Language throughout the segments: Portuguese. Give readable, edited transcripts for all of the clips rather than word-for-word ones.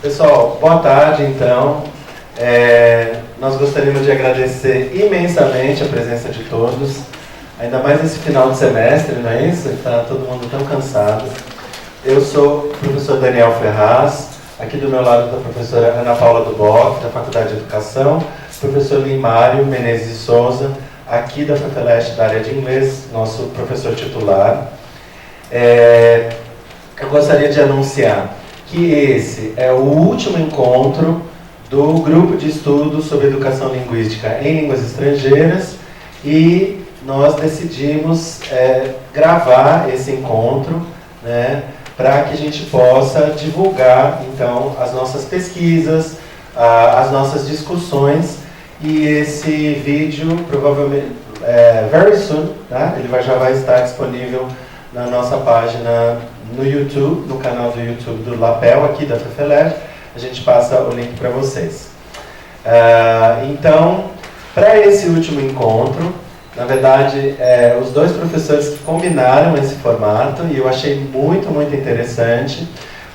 Pessoal, boa tarde então. Nós gostaríamos de agradecer imensamente a presença de todos, ainda mais nesse final de semestre, não é isso? Está todo mundo tão cansado. Eu sou o professor Daniel Ferraz, aqui do meu lado está a professora Ana Paula Duboc, da Faculdade de Educação, professor Limário Menezes de Souza, aqui da FEFELESH, da área de inglês, nosso professor titular. Eu gostaria de anunciar que esse é o último encontro do grupo de estudos sobre educação linguística em línguas estrangeiras e nós decidimos gravar esse encontro, né, para que a gente possa divulgar então as nossas pesquisas, as nossas discussões, e esse vídeo provavelmente very soon, né, ele já vai estar disponível na nossa página no YouTube, no canal do YouTube do Lapel, aqui da FEFELESH. A gente passa o link para vocês. Então, para esse último encontro, na verdade, os dois professores que combinaram esse formato, e eu achei muito, muito interessante,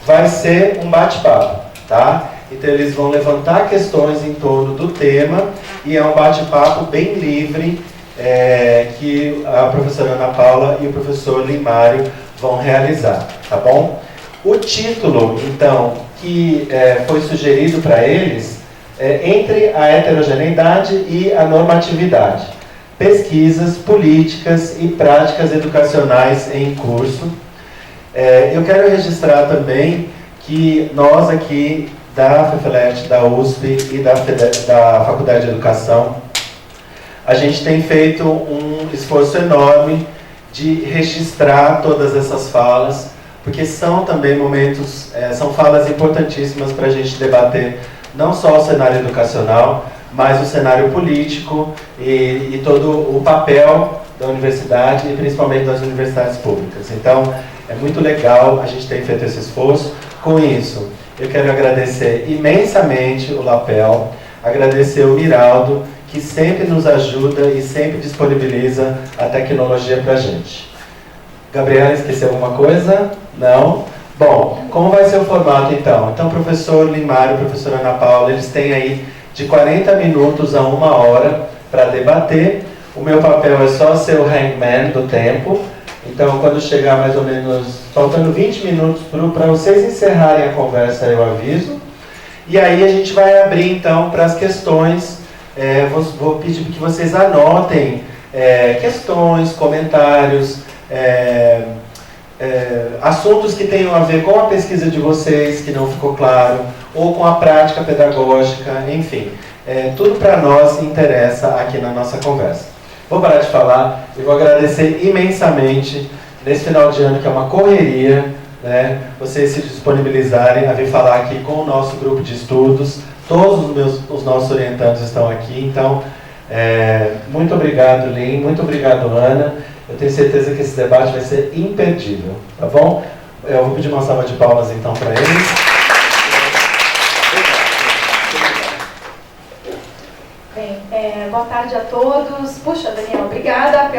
vai ser um bate-papo, tá? Então, eles vão levantar questões em torno do tema, e é um bate-papo bem livre, que a professora Ana Paula e o professor Limário vão realizar, tá bom? O título, então, que foi sugerido para eles é Entre a Heterogeneidade e a Normatividade, Pesquisas, Políticas e Práticas Educacionais em Curso. Eu quero registrar também que nós aqui da FEFELESH, da USP e da Faculdade de Educação, a gente tem feito um esforço enorme de registrar todas essas falas, porque são também momentos, são falas importantíssimas para a gente debater não só o cenário educacional, mas o cenário político e todo o papel da universidade e principalmente das universidades públicas. Então, é muito legal a gente ter feito esse esforço. Com isso, eu quero agradecer imensamente o Lapel, agradecer o Miraldo, que sempre nos ajuda e sempre disponibiliza a tecnologia para a gente. Gabriela, esqueceu alguma coisa? Não? Bom, como vai ser o formato então? Então, professor Limário e professora Ana Paula, eles têm aí de 40 minutos a 1 hora para debater. O meu papel é só ser o hangman do tempo. Então, quando chegar mais ou menos, faltando 20 minutos para vocês encerrarem a conversa, eu aviso. E aí a gente vai abrir então para as questões. Vou pedir que vocês anotem questões, comentários, assuntos que tenham a ver com a pesquisa de vocês, que não ficou claro, ou com a prática pedagógica, enfim. Tudo para nós interessa aqui na nossa conversa. Vou parar de falar e vou agradecer imensamente, nesse final de ano que é uma correria, né, vocês se disponibilizarem a vir falar aqui com o nosso grupo de estudos. Todos os nossos orientandos estão aqui, então, muito obrigado, Lin, muito obrigado, Ana. Eu tenho certeza que esse debate vai ser imperdível, tá bom? Eu vou pedir uma salva de palmas, então, para eles. Bem, boa tarde a todos. Puxa, Daniel, obrigada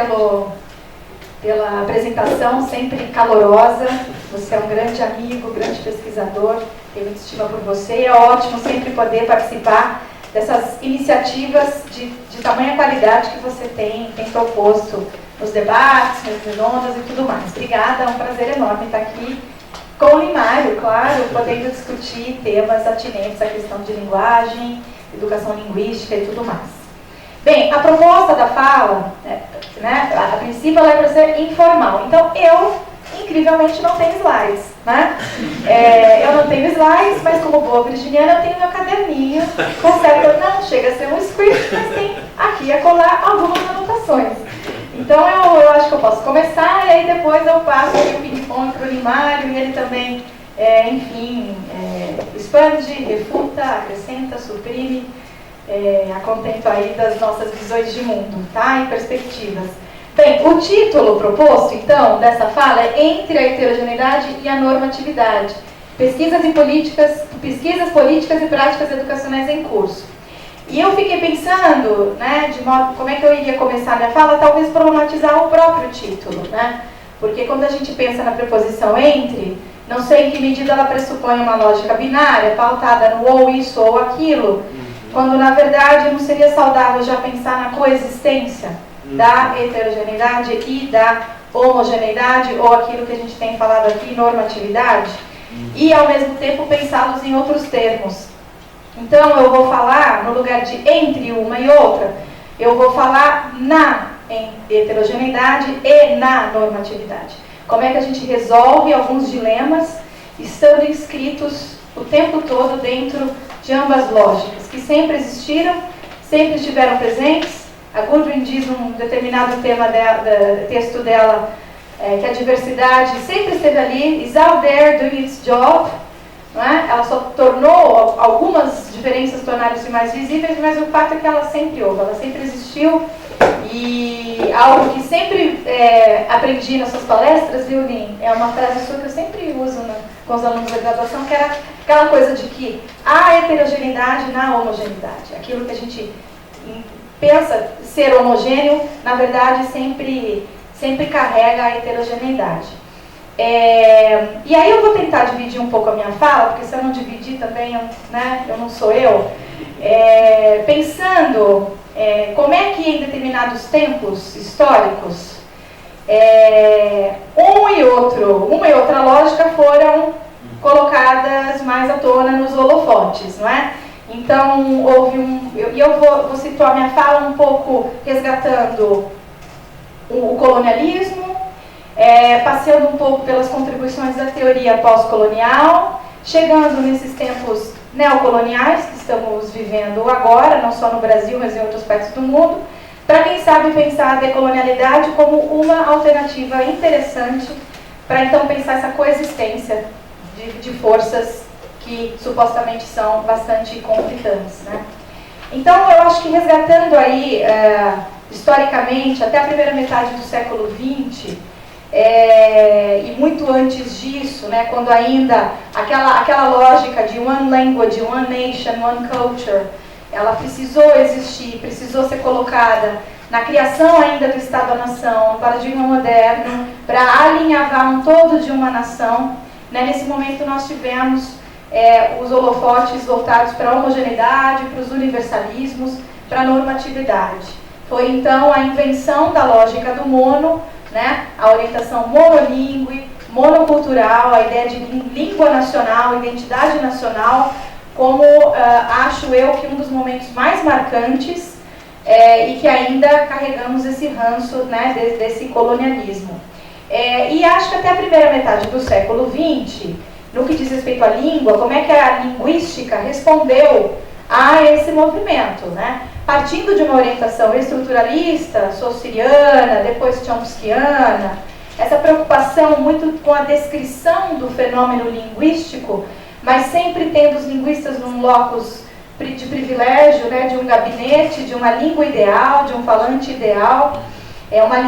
pela apresentação, sempre calorosa. Você é um grande amigo, grande pesquisador. Tenho muita estima por você. É ótimo sempre poder participar dessas iniciativas de tamanha qualidade que você tem proposto nos debates, nas redondas e tudo mais. Obrigada, é um prazer enorme estar aqui com o Limário, claro, podendo discutir temas atinentes à questão de linguagem, educação linguística e tudo mais. Bem, a proposta da fala, né, a princípio ela é para ser informal. Então, eu, incrivelmente, não tenho slides, né? Eu não tenho slides, mas como boa virginiana, eu tenho meu caderninho, não chega a ser um script, mas tem aqui a colar algumas anotações. Então, eu acho que eu posso começar, e aí depois eu passo o ping-pong para o Limário, e ele também, expande, refuta, acrescenta, suprime, a contento aí das nossas visões de mundo, tá? E perspectivas. Bem, o título proposto, então, dessa fala é Entre a Heterogeneidade e a Normatividade, Pesquisas, Políticas e Práticas Educacionais em Curso. E eu fiquei pensando, né, de modo, como é que eu iria começar a minha fala, talvez problematizar o próprio título, né? Porque quando a gente pensa na preposição entre, Não sei em que medida ela pressupõe uma lógica binária, pautada no ou isso ou aquilo, quando na verdade não seria saudável já pensar na coexistência da heterogeneidade e da homogeneidade, ou aquilo que a gente tem falado aqui, normatividade, e ao mesmo tempo pensá-los em outros termos. Então eu vou falar, no lugar de entre uma e outra, eu vou falar na heterogeneidade e na normatividade. Como é que a gente resolve alguns dilemas estando inscritos o tempo todo dentro de ambas lógicas, que sempre existiram, sempre estiveram presentes. A Goodwin diz num determinado tema texto dela que a diversidade sempre esteve ali, is out there doing its job. Não é? Ela só tornou, algumas diferenças tornaram-se mais visíveis, mas o fato é que ela sempre houve, ela sempre existiu. E algo que sempre aprendi nas suas palestras, viu, Lin? É uma frase sua que eu sempre uso com os alunos da graduação, que era aquela coisa de que há heterogeneidade na homogeneidade. Aquilo que a gente pensa ser homogêneo, na verdade, sempre carrega a heterogeneidade. E aí eu vou tentar dividir um pouco a minha fala, porque se eu não dividir também, eu não sou eu. Pensando como é que em determinados tempos históricos, uma e outra lógica foram colocadas mais à tona nos holofotes, não é? Então, eu vou situar minha fala um pouco resgatando o colonialismo, passeando um pouco pelas contribuições da teoria pós-colonial, chegando nesses tempos neocoloniais que estamos vivendo agora, não só no Brasil, mas em outras partes do mundo, para quem sabe pensar a decolonialidade como uma alternativa interessante para então pensar essa coexistência de forças que supostamente são bastante conflitantes, né? Então, eu acho que resgatando aí, historicamente, até a primeira metade do século XX, e muito antes disso, né, quando ainda aquela lógica de one language, one nation, one culture, ela precisou existir, precisou ser colocada na criação ainda do Estado-nação, no paradigma moderno, para alinhavar um todo de uma nação. Né, nesse momento nós tivemos os holofotes voltados para a homogeneidade, para os universalismos, para a normatividade. Foi então a invenção da lógica do mono, né, a orientação monolíngue, monocultural, a ideia de língua nacional, identidade nacional, como acho eu que um dos momentos mais marcantes e que ainda carregamos esse ranço, né, desse colonialismo. E acho que até a primeira metade do século XX, no que diz respeito à língua, como é que a linguística respondeu a esse movimento, né? Partindo de uma orientação estruturalista, saussuriana, depois chomskyana, essa preocupação muito com a descrição do fenômeno linguístico, mas sempre tendo os linguistas num locus de privilégio, né, de um gabinete, de uma língua ideal, de um falante ideal, uma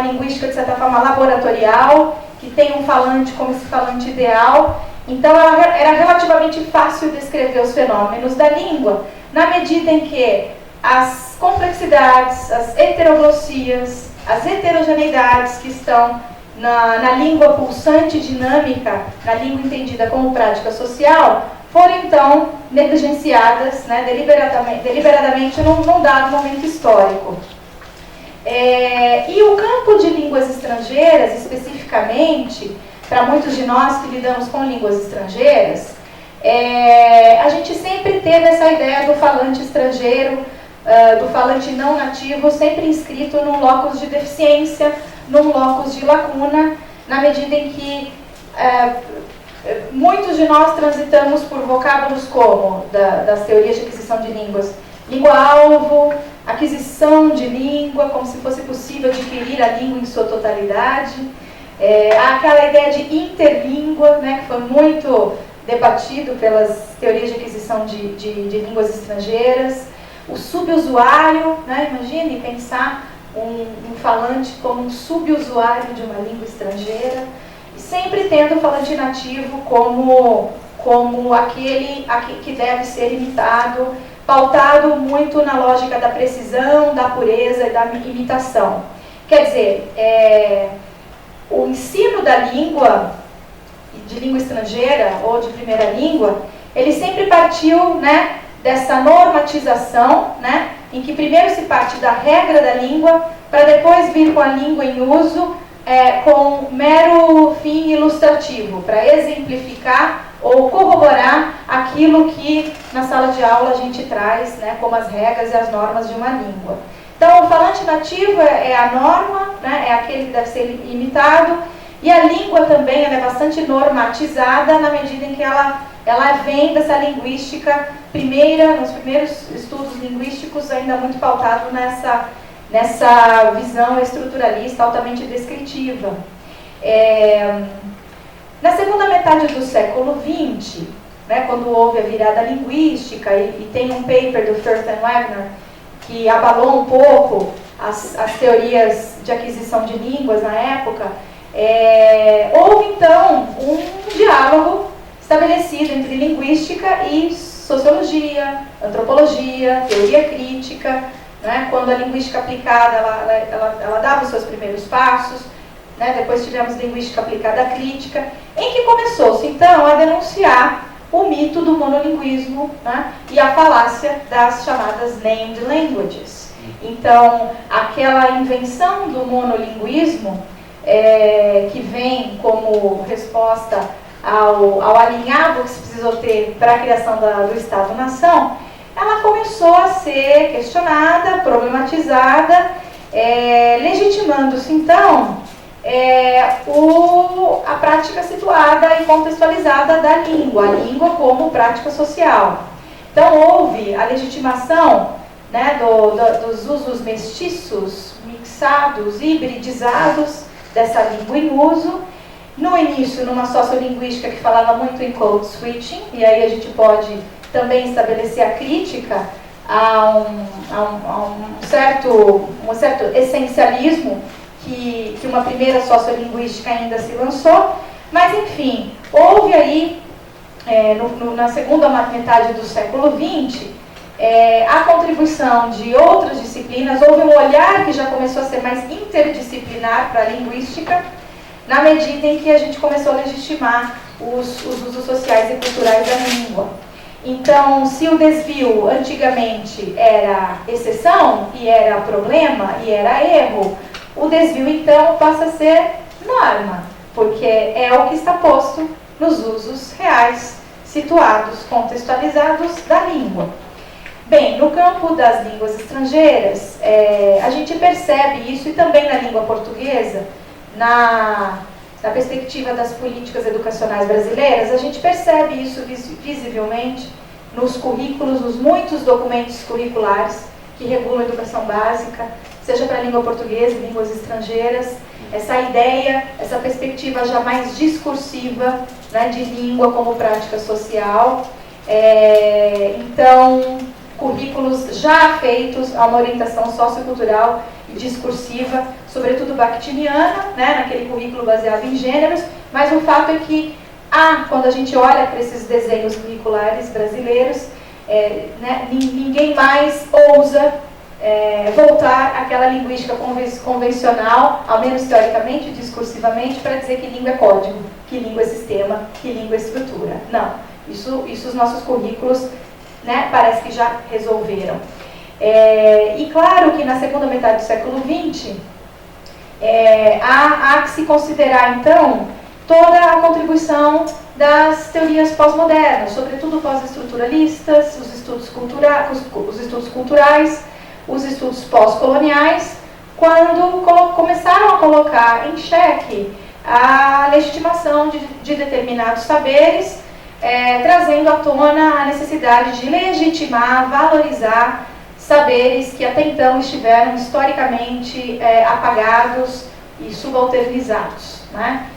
linguística de certa forma laboratorial, que tem um falante como esse falante ideal. Então era relativamente fácil descrever os fenômenos da língua, na medida em que as complexidades, as heteroglossias, as heterogeneidades que estão na língua pulsante dinâmica, na língua entendida como prática social, foram então negligenciadas, né, deliberadamente num dado momento histórico. E o campo de línguas estrangeiras, especificamente, para muitos de nós que lidamos com línguas estrangeiras, a gente sempre teve essa ideia do falante estrangeiro, do falante não nativo, sempre inscrito num locus de deficiência, num locus de lacuna, na medida em que muitos de nós transitamos por vocábulos como das teorias de aquisição de línguas, língua-alvo, aquisição de língua, como se fosse possível adquirir a língua em sua totalidade. Há aquela ideia de interlíngua, né, que foi muito debatido pelas teorias de aquisição de línguas estrangeiras. O subusuário, né, imagine pensar um falante como um subusuário de uma língua estrangeira, e sempre tendo o falante nativo como aquele que deve ser imitado, pautado muito na lógica da precisão, da pureza e da imitação. Quer dizer, o ensino da língua de língua estrangeira ou de primeira língua, ele sempre partiu, né, dessa normatização, né, em que primeiro se parte da regra da língua, para depois vir com a língua em uso, com mero fim ilustrativo, para exemplificar ou corroborar aquilo que na sala de aula a gente traz, né, como as regras e as normas de uma língua. Então, o falante nativo é a norma, né, é aquele que deve ser imitado, e a língua também ela é bastante normatizada na medida em que ela vem dessa linguística primeira, nos primeiros estudos linguísticos, ainda muito pautado nessa visão estruturalista altamente descritiva. Na segunda metade do século XX, né, quando houve a virada linguística, e tem um paper do Firth and Wagner que abalou um pouco as teorias de aquisição de línguas na época, houve então um diálogo estabelecido entre linguística e sociologia, antropologia, teoria crítica, né? Quando a linguística aplicada ela dava os seus primeiros passos, né? Depois tivemos linguística aplicada crítica, em que começou-se então a denunciar o mito do monolinguismo, né? E a falácia das chamadas named languages. Então, aquela invenção do monolinguismo, que vem como resposta ao alinhavo que se precisou ter para a criação do Estado-nação, ela começou a ser questionada, problematizada, legitimando-se então a prática situada e contextualizada da língua, a língua como prática social. Então houve a legitimação, né, dos usos mestiços, mixados, hibridizados dessa língua em uso. No início, numa sociolinguística que falava muito em code switching, e aí a gente pode também estabelecer a crítica a um certo essencialismo que uma primeira sociolinguística ainda se lançou, mas enfim, houve aí, na segunda metade do século XX, a contribuição de outras disciplinas, houve um olhar que já começou a ser mais interdisciplinar para a linguística, na medida em que a gente começou a legitimar os usos sociais e culturais da língua. Então, se o desvio antigamente era exceção, e era problema, e era erro, o desvio então passa a ser norma, porque é o que está posto nos usos reais, situados, contextualizados da língua. Bem, no campo das línguas estrangeiras, a gente percebe isso, e também na língua portuguesa, na perspectiva das políticas educacionais brasileiras, a gente percebe isso visivelmente nos currículos, nos muitos documentos curriculares que regulam a educação básica, seja para a língua portuguesa e línguas estrangeiras, essa ideia, essa perspectiva já mais discursiva, né, de língua como prática social. Então, currículos já feitos a uma orientação sociocultural e discursiva, sobretudo bakhtiniana, né, naquele currículo baseado em gêneros, mas o fato é que, quando a gente olha para esses desenhos curriculares brasileiros, ninguém mais ousa voltar àquela linguística convencional, ao menos teoricamente e discursivamente, para dizer que língua é código, que língua é sistema, que língua é estrutura. Não, isso os nossos currículos, né, parece que já resolveram. E claro que na segunda metade do século XX, há que se considerar então toda a contribuição das teorias pós-modernas, sobretudo pós-estruturalistas, os estudos culturais, os estudos pós-coloniais, quando começaram a colocar em xeque a legitimação de determinados saberes, trazendo à tona a necessidade de legitimar, valorizar saberes que até então estiveram historicamente apagados e subalternizados, né?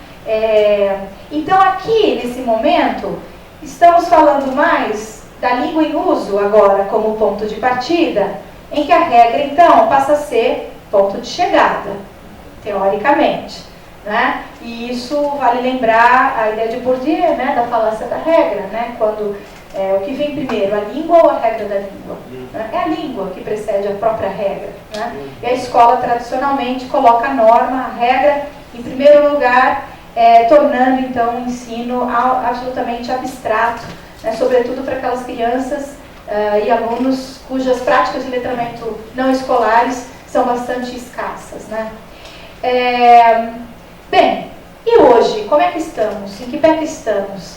Então aqui, nesse momento, estamos falando mais da língua em uso agora como ponto de partida, em que a regra então passa a ser ponto de chegada, teoricamente, né? E isso vale lembrar a ideia de Bourdieu, né, da falácia da regra, né? Quando o que vem primeiro, a língua ou a regra da língua? Né? É a língua que precede a própria regra, né? E a escola tradicionalmente coloca a norma, a regra, em primeiro lugar, tornando então o ensino absolutamente abstrato, né, sobretudo para aquelas crianças e alunos cujas práticas de letramento não escolares são bastante escassas, né? Bem, e hoje, como é que estamos? Em que pé que estamos?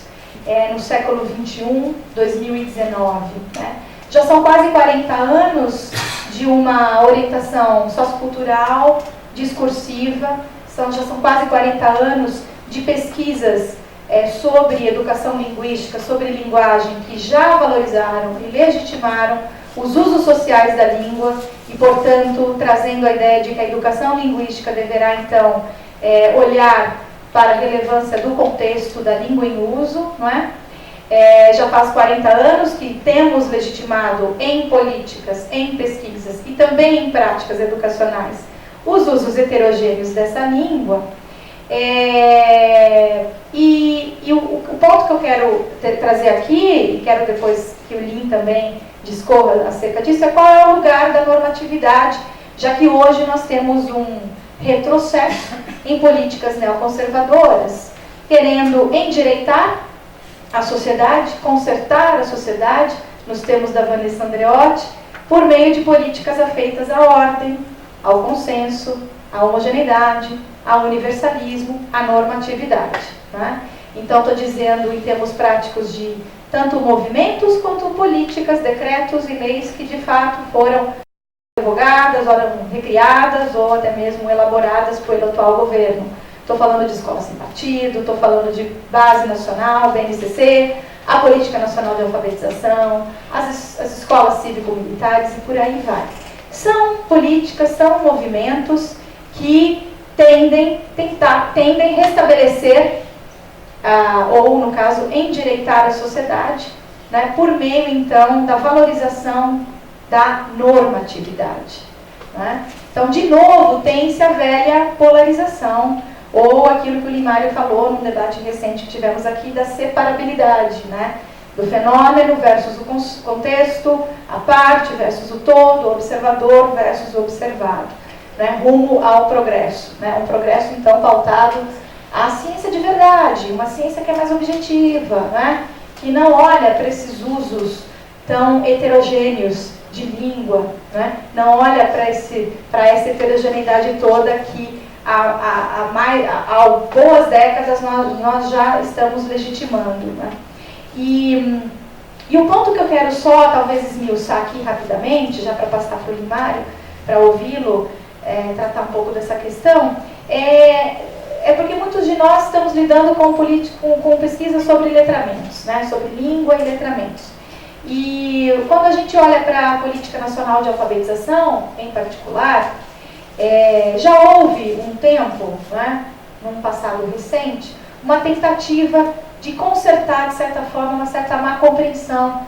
No século XXI, 2019, né? Já são quase 40 anos de uma orientação sociocultural, discursiva, já são quase 40 anos de pesquisas sobre educação linguística, sobre linguagem, que já valorizaram e legitimaram os usos sociais da língua e, portanto, trazendo a ideia de que a educação linguística deverá, então, olhar para a relevância do contexto da língua em uso, não é? Já faz 40 anos que temos legitimado em políticas, em pesquisas e também em práticas educacionais os usos heterogêneos dessa língua. O ponto que eu quero trazer aqui, e quero depois que o Lin também discorra acerca disso, é qual é o lugar da normatividade, já que hoje nós temos um retrocesso em políticas neoconservadoras, querendo endireitar a sociedade, consertar a sociedade, nos termos da Vanessa Andreotti, por meio de políticas afeitas à ordem, ao consenso, à homogeneidade, ao universalismo, à normatividade, né? Então, estou dizendo em termos práticos de tanto movimentos quanto políticas, decretos e leis que de fato foram revogadas, foram recriadas ou até mesmo elaboradas pelo atual governo. Estou falando de escola sem partido, estou falando de base nacional, BNCC, a Política Nacional de Alfabetização, as escolas cívico-militares e por aí vai. São políticas, são movimentos que tendem a restabelecer, ou no caso, endireitar a sociedade, né, por meio então da valorização da normatividade, né? Então, de novo, tem-se a velha polarização, ou aquilo que o Limário falou num debate recente que tivemos aqui, da separabilidade, né? Do fenômeno versus o contexto, a parte versus o todo, o observador versus o observado, né? Rumo ao progresso, né? Um progresso, então, pautado à ciência de verdade, uma ciência que é mais objetiva, né? Que não olha para esses usos tão heterogêneos de língua, né? Não olha para essa heterogeneidade toda que há boas décadas nós já estamos legitimando, né? E o ponto que eu quero só, talvez, esmiuçar aqui rapidamente, já para passar para o Limário, para ouvi-lo tratar um pouco dessa questão, é porque muitos de nós estamos lidando com pesquisas sobre letramentos, né? Sobre língua e letramentos. E quando a gente olha para a Política Nacional de Alfabetização, em particular, já houve um tempo, né, num passado recente, uma tentativa de consertar, de certa forma, uma certa má compreensão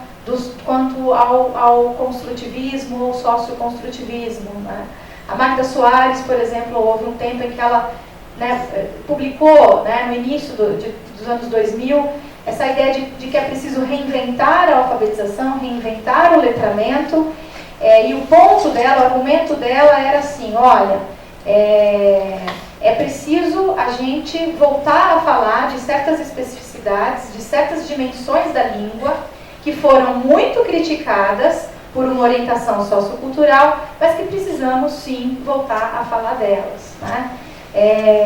quanto ao construtivismo ou socioconstrutivismo, né? A Magda Soares, por exemplo, houve um tempo em que ela, né, publicou, né, no início dos anos 2000, essa ideia de que é preciso reinventar a alfabetização, reinventar o letramento, e o ponto dela, o argumento dela era assim, olha, é preciso a gente voltar a falar de certas especificidades, de certas dimensões da língua, que foram muito criticadas por uma orientação sociocultural, mas que precisamos sim voltar a falar delas, né?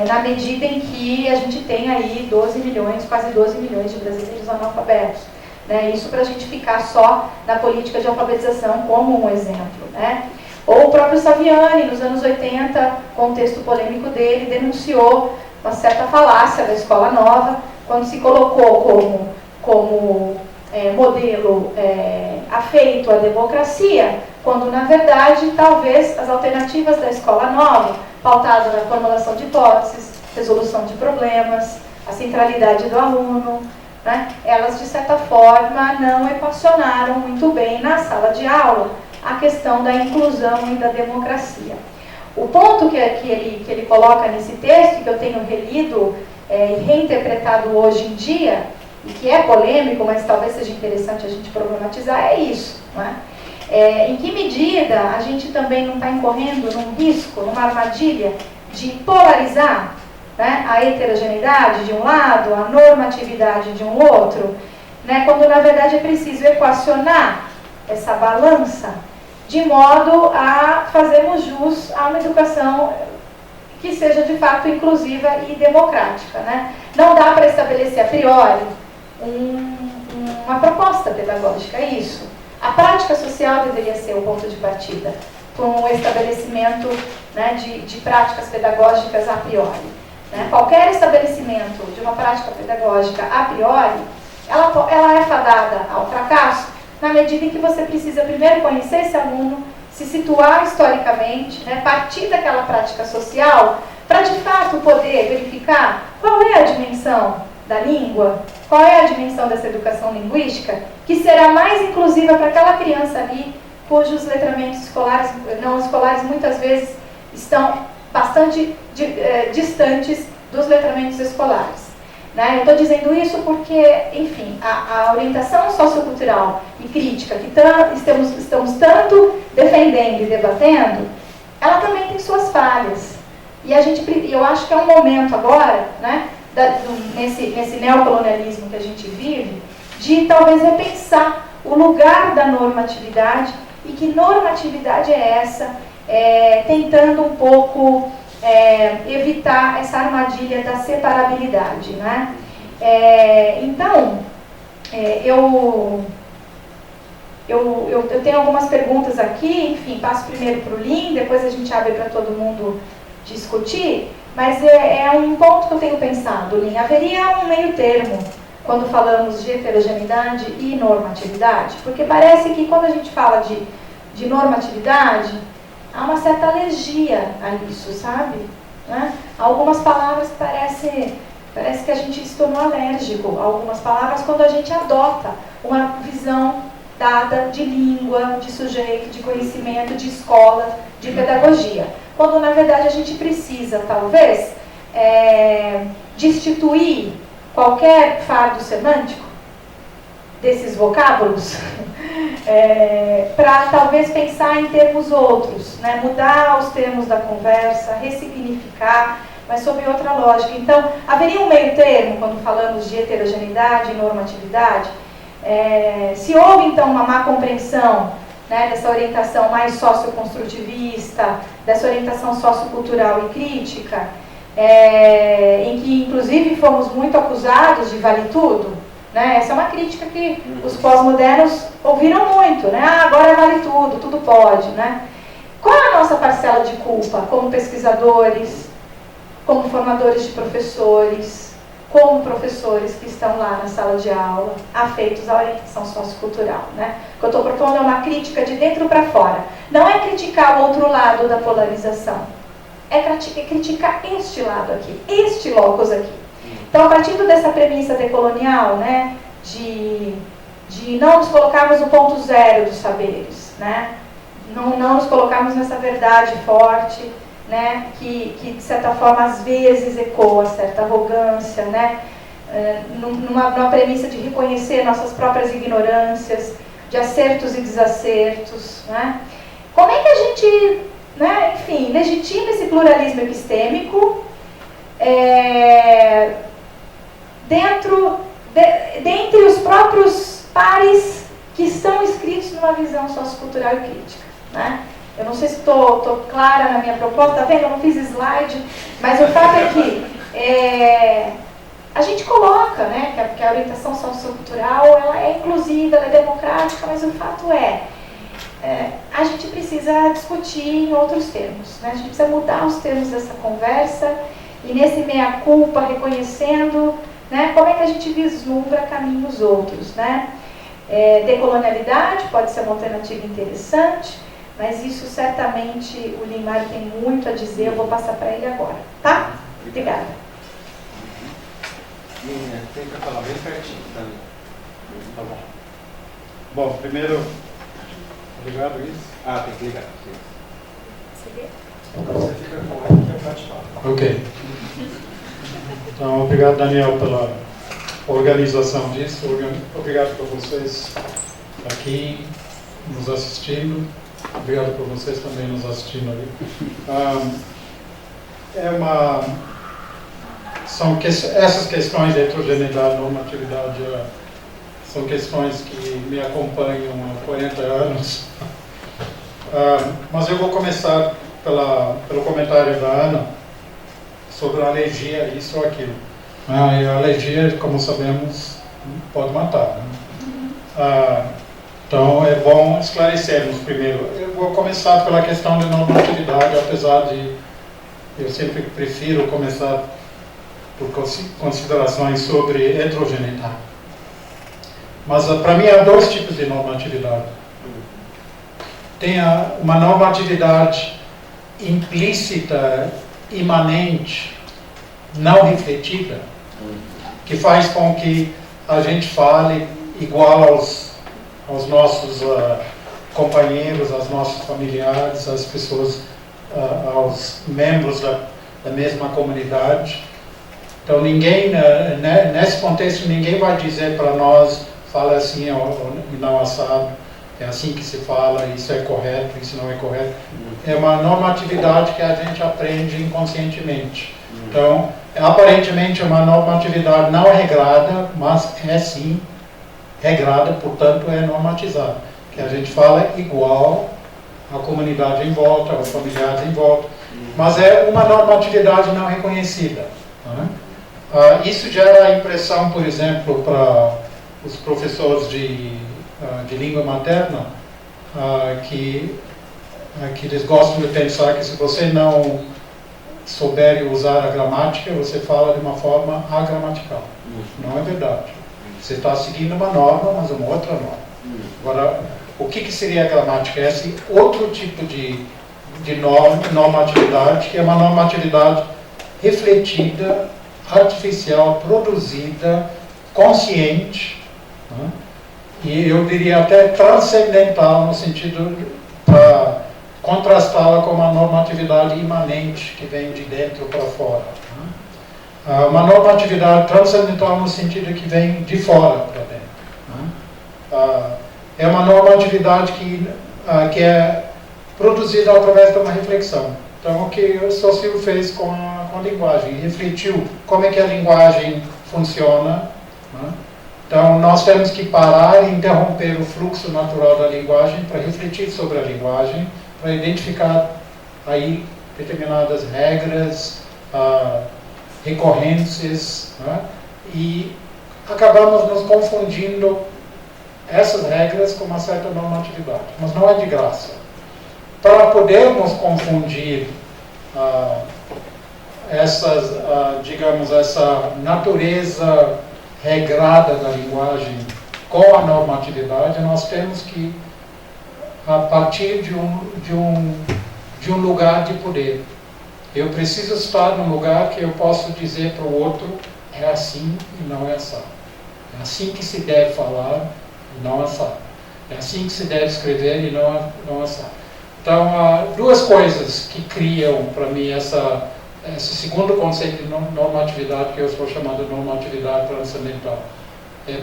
Na medida em que a gente tem aí 12 milhões, quase 12 milhões de brasileiros analfabetos, né? Isso para a gente ficar só na política de alfabetização como um exemplo, né? Ou o próprio Saviani, nos anos 80, com o texto polêmico dele, denunciou uma certa falácia da escola nova, quando se colocou como modelo afeito à democracia, quando na verdade talvez as alternativas da escola nova, pautada na formulação de hipóteses, resolução de problemas, a centralidade do aluno, né, elas de certa forma não equacionaram muito bem na sala de aula a questão da inclusão e da democracia. O ponto que ele coloca nesse texto, que eu tenho relido e reinterpretado hoje em dia, e que é polêmico, mas talvez seja interessante a gente problematizar, é isso, né? Em que medida a gente também não está incorrendo num risco, numa armadilha de polarizar né, a heterogeneidade de um lado, a normatividade de um outro, né, quando na verdade é preciso equacionar essa balança de modo a fazermos jus a uma educação que seja de fato inclusiva e democrática, né? Não dá para estabelecer a priori uma proposta pedagógica, é isso. A prática social deveria ser o ponto de partida para um estabelecimento, né, de práticas pedagógicas a priori. Né? Qualquer estabelecimento de uma prática pedagógica a priori, ela é fadada ao fracasso na medida em que você precisa primeiro conhecer esse aluno, se situar historicamente, né, partir daquela prática social, para de fato poder verificar qual é a dimensão da língua, qual é a dimensão dessa educação linguística, que será mais inclusiva para aquela criança ali, cujos letramentos escolares, não escolares, muitas vezes estão bastante distantes dos letramentos escolares. Né? Eu estou dizendo isso porque, enfim, a orientação sociocultural e crítica que estamos tanto defendendo e debatendo, ela também tem suas falhas. E eu acho que é um momento agora, né, nesse neocolonialismo que a gente vive, de talvez repensar o lugar da normatividade e que normatividade é essa, tentando um pouco evitar essa armadilha da separabilidade, né? Então, eu tenho algumas perguntas aqui, enfim, passo primeiro para o Lin, depois a gente abre para todo mundo discutir, mas é um ponto que eu tenho pensado, Lin. Haveria um meio termo quando falamos de heterogeneidade e normatividade? Porque parece que quando a gente fala de normatividade, há uma certa alergia a isso, sabe? Né? Algumas palavras parece que a gente se tornou alérgico a algumas palavras quando a gente adota uma visão dada de língua, de sujeito, de conhecimento, de escola, de pedagogia. Quando, na verdade, a gente precisa, talvez, destituir qualquer fardo semântico desses vocábulos para talvez pensar em termos outros, né? Mudar os termos da conversa, ressignificar, mas sob outra lógica. Então, haveria um meio termo quando falamos de heterogeneidade e normatividade? Se houve, então, uma má compreensão, né, dessa orientação mais socioconstrutivista, dessa orientação sociocultural e crítica, em que, inclusive, fomos muito acusados de vale tudo, né? Essa é uma crítica que os pós-modernos ouviram muito, né? Agora vale tudo, tudo pode, né? Qual é a nossa parcela de culpa como pesquisadores, como formadores de professores, como professores que estão lá na sala de aula, afeitos à orientação sociocultural, né? O que eu estou propondo é uma crítica de dentro para fora. Não é criticar o outro lado da polarização, é criticar este lado aqui, este locus aqui. Então, a partir dessa premissa decolonial, né, de não nos colocarmos no ponto zero dos saberes, né, não nos colocarmos nessa verdade forte, né, que de certa forma às vezes ecoa certa arrogância, né, numa premissa de reconhecer nossas próprias ignorâncias, de acertos e desacertos, né. Como é que a gente, né, enfim, legitima esse pluralismo epistêmico dentre os próprios pares que estão inscritos numa visão sociocultural e crítica, né? Eu não sei se estou clara na minha proposta, tá vendo? Eu não fiz slide, mas o fato é que a gente coloca, né, que a orientação sociocultural ela é inclusiva, ela é democrática, mas o fato a gente precisa discutir em outros termos, né? A gente precisa mudar os termos dessa conversa e nesse meia-culpa, reconhecendo, né, como é que a gente vislumbra caminhos outros, né? Decolonialidade pode ser uma alternativa interessante, mas isso certamente o Limar tem muito a dizer, eu vou passar para ele agora, tá? Obrigada. Tem para falar bem pertinho, tá? Tá bom. Bom, primeiro, obrigado, isso. Tem que ligar. Você fica falando que é bate-papo. Ok. Então, obrigado, Daniel, pela organização disso. Obrigado por vocês aqui nos assistindo. Obrigado por vocês também nos assistindo ali. essas questões de heterogeneidade e normatividade são questões que me acompanham há 40 anos. Mas eu vou começar pelo comentário da Ana sobre a alergia, isso ou aquilo. E a alergia, como sabemos, pode matar. Né? Então é bom esclarecermos primeiro. Eu vou começar pela questão da normatividade, apesar de eu sempre prefiro começar por considerações sobre heterogeneidade. Mas para mim há dois tipos de normatividade. Tem uma normatividade implícita, imanente, não refletida, que faz com que a gente fale igual aos nossos companheiros, aos nossos familiares, às pessoas, aos membros da mesma comunidade. Então ninguém, nesse contexto, ninguém vai dizer para nós, fala assim e não assado, é assim que se fala, isso é correto, isso não é correto. É uma normatividade que a gente aprende inconscientemente. Então, aparentemente é uma normatividade não regrada, mas é sim regrada, portanto é normatizada. Que a gente fala igual à comunidade em volta, aos familiares em volta, mas é uma normatividade não reconhecida. Né? Isso gera a impressão, por exemplo, para os professores de língua materna, que eles gostam de pensar que se você não souber usar a gramática, você fala de uma forma agramatical. Não é verdade. Você está seguindo uma norma, mas uma outra norma. Agora, o que seria a gramática? Esse outro tipo de normatividade, que é uma normatividade refletida, artificial, produzida, consciente, né? E eu diria até transcendental, no sentido para contrastá-la com uma normatividade imanente, que vem de dentro para fora. Né? Uma normatividade transcendental no sentido que vem de fora para dentro. Né? É uma normatividade que é produzida através de uma reflexão. Então, o que o Saussure fez com a linguagem, refletiu como é que a linguagem funciona. Né? Então, nós temos que parar e interromper o fluxo natural da linguagem para refletir sobre a linguagem, para identificar aí determinadas regras, recorrências, né? E acabamos nos confundindo essas regras com uma certa normatividade, mas não é de graça. Para podermos confundir digamos, essa natureza regrada da linguagem com a normatividade, nós temos que, a partir de um lugar de poder. Eu preciso estar num lugar que eu posso dizer para o outro, é assim e não é assim. É assim que se deve falar e não assim. É assim que se deve escrever e não assim. Então, há duas coisas que criam, para mim, esse segundo conceito de normatividade, que eu estou chamando de normatividade transcendental.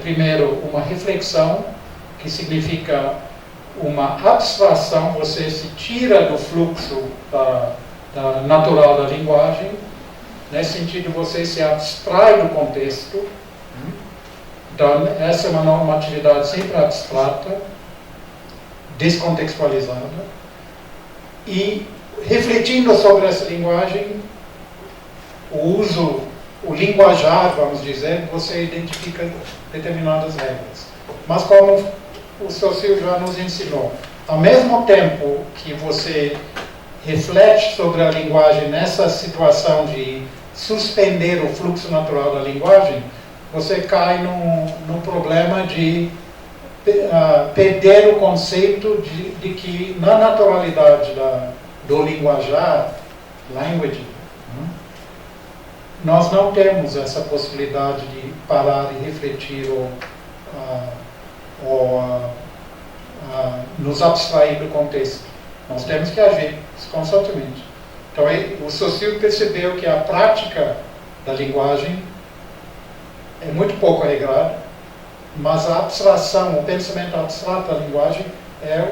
Primeiro, uma reflexão, que significa uma abstração, você se tira do fluxo natural da linguagem, nesse sentido você se abstrai do contexto. Então, essa é uma normatividade sempre abstrata, descontextualizada, e refletindo sobre essa linguagem, o linguajar, vamos dizer, você identifica determinadas regras. Mas como o Saussure já nos ensinou, ao mesmo tempo que você reflete sobre a linguagem nessa situação de suspender o fluxo natural da linguagem, você cai num problema de perder o conceito de que na naturalidade do linguajar, language, nós não temos essa possibilidade de parar e refletir ou nos abstrair do contexto. Nós temos que agir constantemente. Então, o Saussure percebeu que a prática da linguagem é muito pouco regrada, mas a abstração, o pensamento abstrato da linguagem é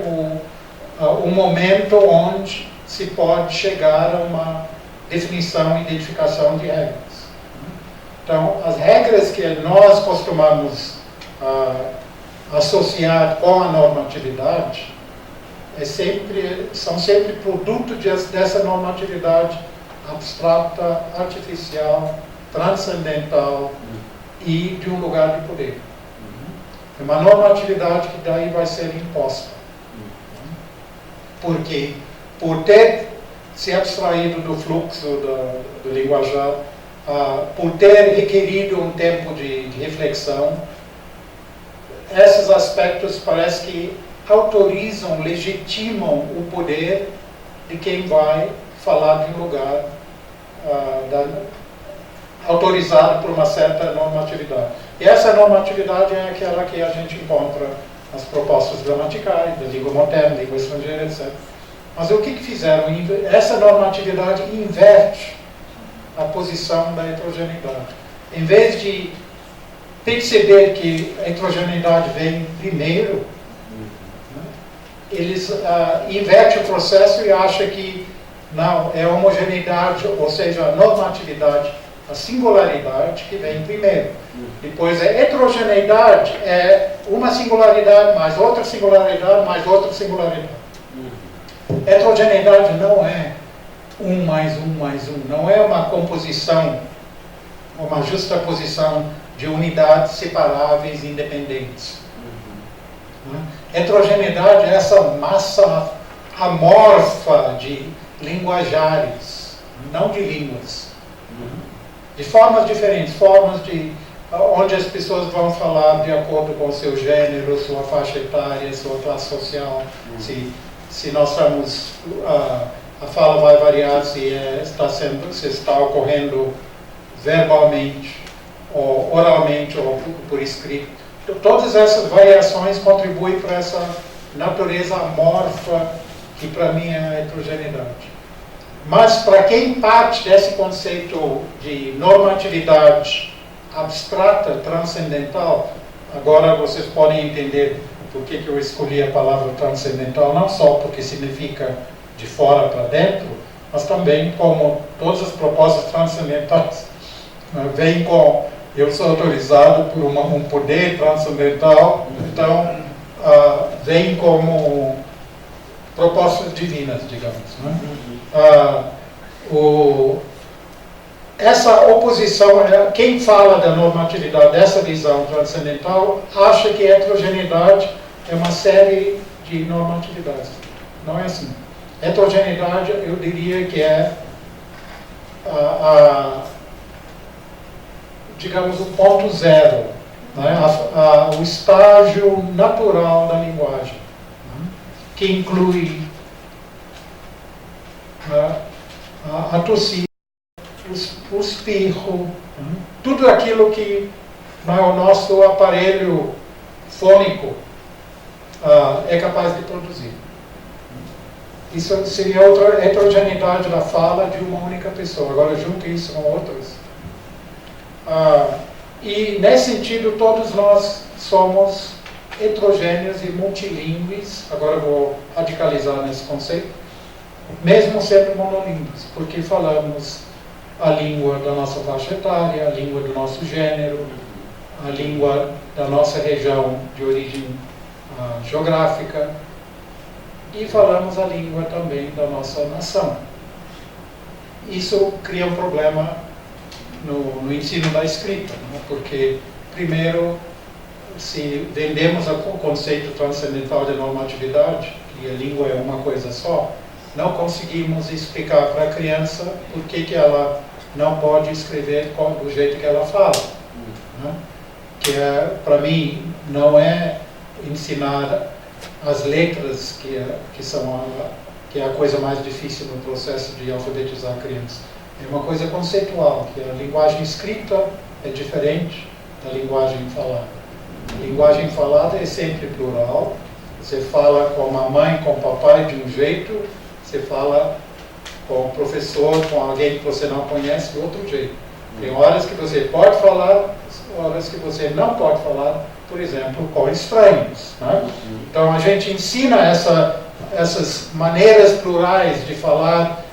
o momento onde se pode chegar a uma definição e identificação de regras. Então, as regras que nós costumamos associar com a normatividade são sempre produto dessa normatividade abstrata, artificial, transcendental e de um lugar de poder. É uma normatividade que daí vai ser imposta. Porque, por ter se abstraído do fluxo do linguajar, por ter requerido um tempo de reflexão, esses aspectos parece que autorizam, legitimam o poder de quem vai falar de um lugar autorizado por uma certa normatividade. E essa normatividade é aquela que a gente encontra nas propostas gramaticais, da língua moderna, língua estrangeira, etc. Mas o que fizeram? Essa normatividade inverte a posição da heterogeneidade. Em vez de perceber que a heterogeneidade vem primeiro, eles invertem o processo e acham que não, é a homogeneidade, ou seja, a normatividade, a singularidade que vem primeiro. Depois a heterogeneidade é uma singularidade mais outra singularidade mais outra singularidade. Heterogeneidade não é um mais um mais um, não é uma composição, uma justaposição de unidades separáveis e independentes. Heterogeneidade é essa massa amorfa de linguajares, não de línguas, de formas diferentes, formas onde as pessoas vão falar de acordo com o seu gênero, sua faixa etária, sua classe social. Se nós estamos, a fala vai variar se está ocorrendo verbalmente, ou oralmente, ou por escrito. Todas essas variações contribuem para essa natureza amorfa que para mim é a heterogeneidade. Mas para quem parte desse conceito de normatividade abstrata, transcendental, agora vocês podem entender por que eu escolhi a palavra transcendental, não só porque significa de fora para dentro, mas também como todas as propostas transcendentais vêm com eu sou autorizado por um poder transcendental, então vem como propostas divinas, digamos. Essa oposição, quem fala da normatividade, dessa visão transcendental, acha que a heterogeneidade é uma série de normatividades. Não é assim. Heterogeneidade, eu diria que é digamos, o ponto zero, né? O estágio natural da linguagem, né? Que inclui a tossida, o espirro, tudo aquilo que o nosso aparelho fônico é capaz de produzir. Isso seria outra heterogeneidade da fala de uma única pessoa. Agora, junto isso com outras. E, nesse sentido, todos nós somos heterogêneos e multilingües. Agora eu vou radicalizar nesse conceito. Mesmo sendo monolingües, porque falamos a língua da nossa faixa etária, a língua do nosso gênero, a língua da nossa região de origem geográfica, e falamos a língua também da nossa nação. Isso cria um problema no ensino da escrita, né? Porque, primeiro, se vendemos o conceito transcendental de normatividade, que a língua é uma coisa só, não conseguimos explicar para a criança por que ela não pode escrever do jeito que ela fala. Né? Que para mim, não é ensinar as letras que é a coisa mais difícil no processo de alfabetizar a criança. É uma coisa conceitual, que a linguagem escrita é diferente da linguagem falada. A linguagem falada é sempre plural. Você fala com a mãe, com o papai de um jeito, você fala com o professor, com alguém que você não conhece de outro jeito. Tem horas que você pode falar, horas que você não pode falar, por exemplo, com estranhos. Né? Então a gente ensina essas maneiras plurais de falar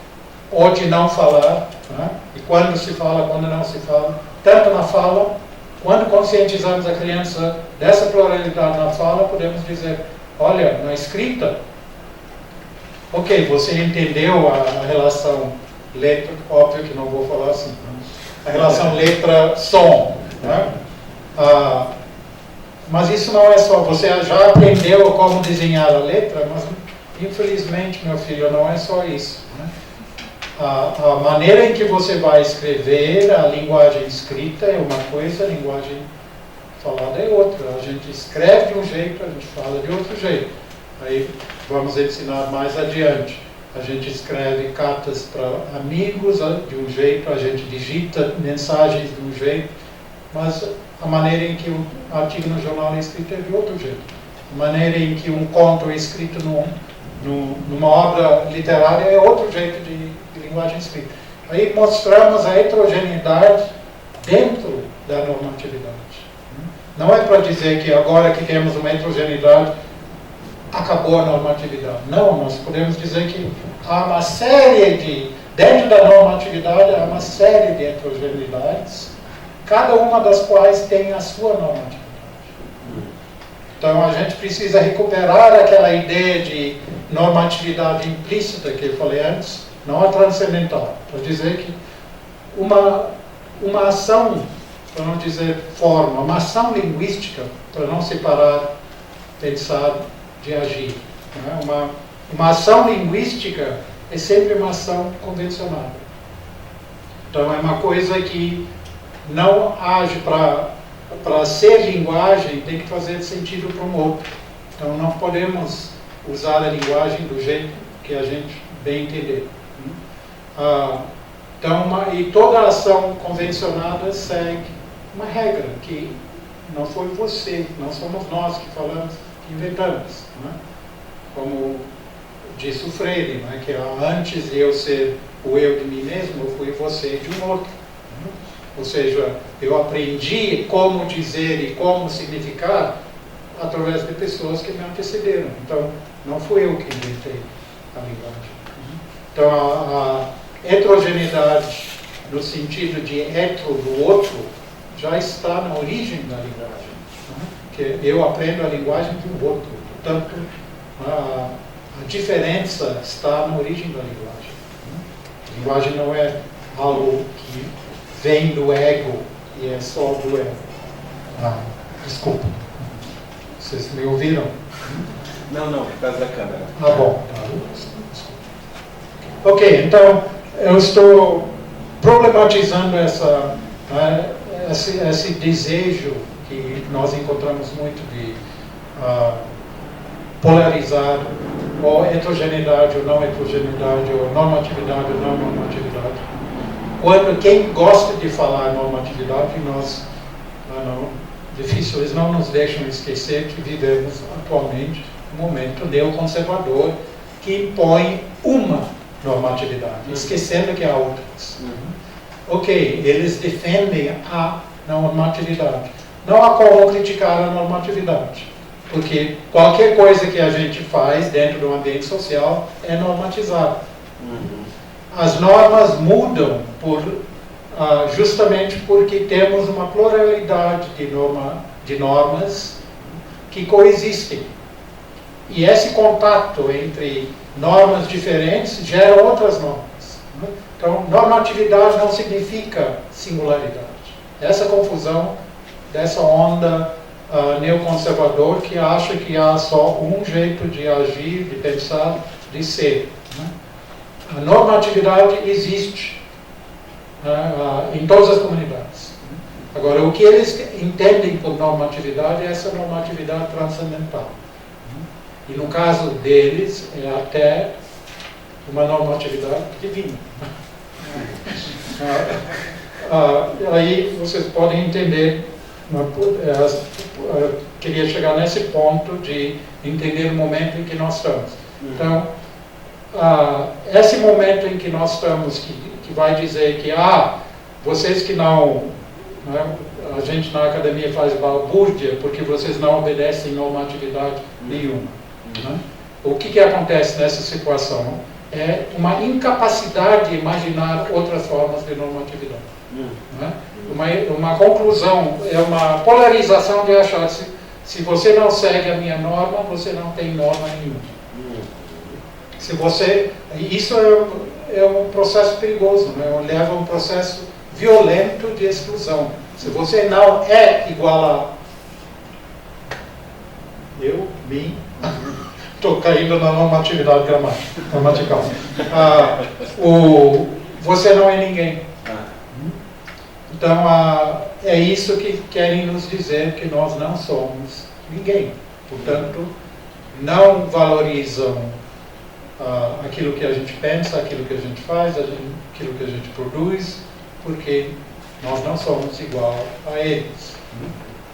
ou de não falar, né? E quando se fala, quando não se fala, tanto na fala, quando conscientizamos a criança dessa pluralidade na fala, podemos dizer, olha, na escrita, ok, você entendeu a relação letra, óbvio que não vou falar assim, né? A relação letra-som, né? Mas isso não é só, você já aprendeu como desenhar a letra, mas infelizmente, meu filho, não é só isso, né? A maneira em que você vai escrever, a linguagem escrita é uma coisa, a linguagem falada é outra. A gente escreve de um jeito, a gente fala de outro jeito. Aí vamos ensinar mais adiante. A gente escreve cartas para amigos de um jeito, a gente digita mensagens de um jeito, mas a maneira em que um artigo no jornal é escrito é de outro jeito. A maneira em que um conto é escrito numa obra literária é outro jeito de linguagem escrita. Aí mostramos a heterogeneidade dentro da normatividade. Não é para dizer que agora que temos uma heterogeneidade, acabou a normatividade. Não, nós podemos dizer que há uma série dentro da normatividade, há uma série de heterogeneidades, cada uma das quais tem a sua normatividade. Então a gente precisa recuperar aquela ideia de normatividade implícita que eu falei antes, não a transcendental, para dizer que uma ação, para não dizer forma, uma ação linguística, para não separar pensar de agir. Né? Uma ação linguística é sempre uma ação convencionada. Então é uma coisa que não age para ser linguagem, tem que fazer sentido para um outro. Então não podemos usar a linguagem do jeito que a gente bem entender. E toda ação convencionada segue uma regra que não foi você, não somos nós que falamos, que inventamos. Né? Como disse o Freire, né? Que antes de eu ser o eu de mim mesmo, eu fui você de um outro. Né? Ou seja, eu aprendi como dizer e como significar através de pessoas que me antecederam. Então, não fui eu que inventei a linguagem. Então, a heterogeneidade, no sentido de hetero do outro, já está na origem da linguagem. Né? Que eu aprendo a linguagem do outro. Portanto, a diferença está na origem da linguagem. Né? A linguagem não é algo que vem do ego e é só do ego. Desculpa. Vocês me ouviram? Não, por causa da câmera. Bom. Ok, então eu estou problematizando esse desejo que nós encontramos muito de polarizar ou heterogeneidade ou não heterogeneidade, ou normatividade ou não normatividade. Quando quem gosta de falar normatividade, difícil, eles não nos deixam esquecer que vivemos atualmente um momento neoconservador que impõe uma normatividade, esquecendo que há outras. Ok, eles defendem a normatividade. Não há como criticar a normatividade, porque qualquer coisa que a gente faz dentro do ambiente social é normatizada. As normas mudam justamente porque temos uma pluralidade de normas que coexistem. E esse contato entre normas diferentes gera outras normas. Então, normatividade não significa singularidade. Essa confusão dessa onda neoconservador que acha que há só um jeito de agir, de pensar, de ser. Né? A normatividade existe em todas as comunidades. Agora, o que eles entendem por normatividade é essa normatividade transcendental. E no caso deles, é até uma normatividade divina. Aí vocês podem entender, queria chegar nesse ponto de entender o momento em que nós estamos. Então, esse momento em que nós estamos, que vai dizer que vocês que não, a gente na academia faz balbúrdia porque vocês não obedecem normatividade nenhuma. Né? O que acontece nessa situação? é uma incapacidade de imaginar outras formas de normatividade. Não é? Uma conclusão, é uma polarização de achar se você não segue a minha norma, você não tem norma nenhuma. Isso é um processo perigoso, né? Leva a um processo violento de exclusão. Se você não é igual a eu, mim, estou caindo na normatividade gramatical. Você não é ninguém. Então, é isso que querem nos dizer, que nós não somos ninguém. Portanto, não valorizam aquilo que a gente pensa, aquilo que a gente faz, aquilo que a gente produz, porque nós não somos igual a eles.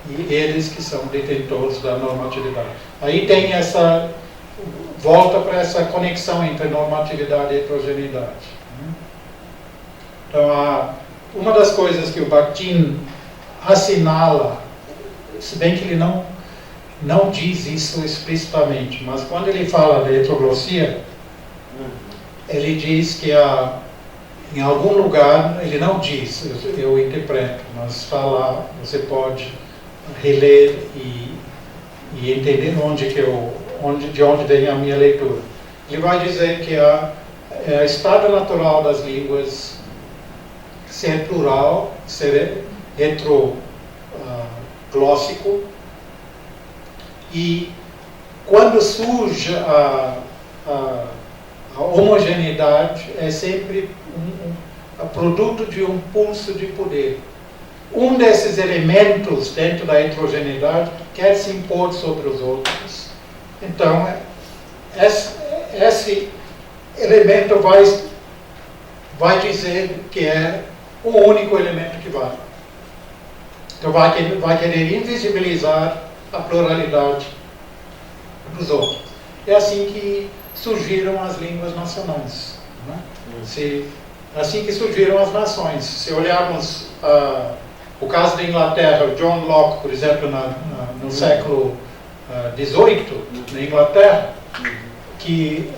E eles que são detentores da normatividade. Aí tem volta para essa conexão entre normatividade e heterogeneidade. Então, uma das coisas que o Bakhtin assinala, se bem que ele não diz isso explicitamente, mas quando ele fala da heteroglossia, ele diz que em algum lugar, ele não diz, eu interpreto, mas fala, você pode reler e entender de onde vem a minha leitura. Ele vai dizer que o estado natural das línguas ser plural, ser heteroglóssico, e quando surge a homogeneidade, é sempre um produto de um pulso de poder. Um desses elementos dentro da heterogeneidade quer se impor sobre os outros. Então, esse elemento vai dizer que é o único elemento que vale. Então, vai querer invisibilizar a pluralidade dos outros. É assim que surgiram as línguas nacionais. Né? Assim que surgiram as nações. Se olharmos o caso da Inglaterra, o John Locke, por exemplo, no século XVIII, na Inglaterra, que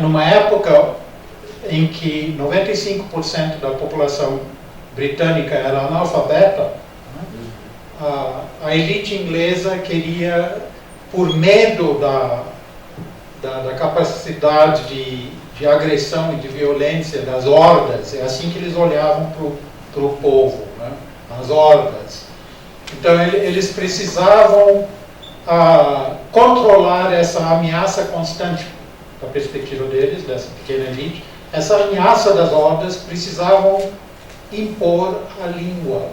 numa época em que 95% da população britânica era analfabeta, a elite inglesa queria, por medo da capacidade de agressão e de violência das hordas, é assim que eles olhavam para o povo, né? As hordas. Então eles precisavam controlar essa ameaça constante, da perspectiva deles, dessa pequena elite. Essa ameaça das hordas precisavam impor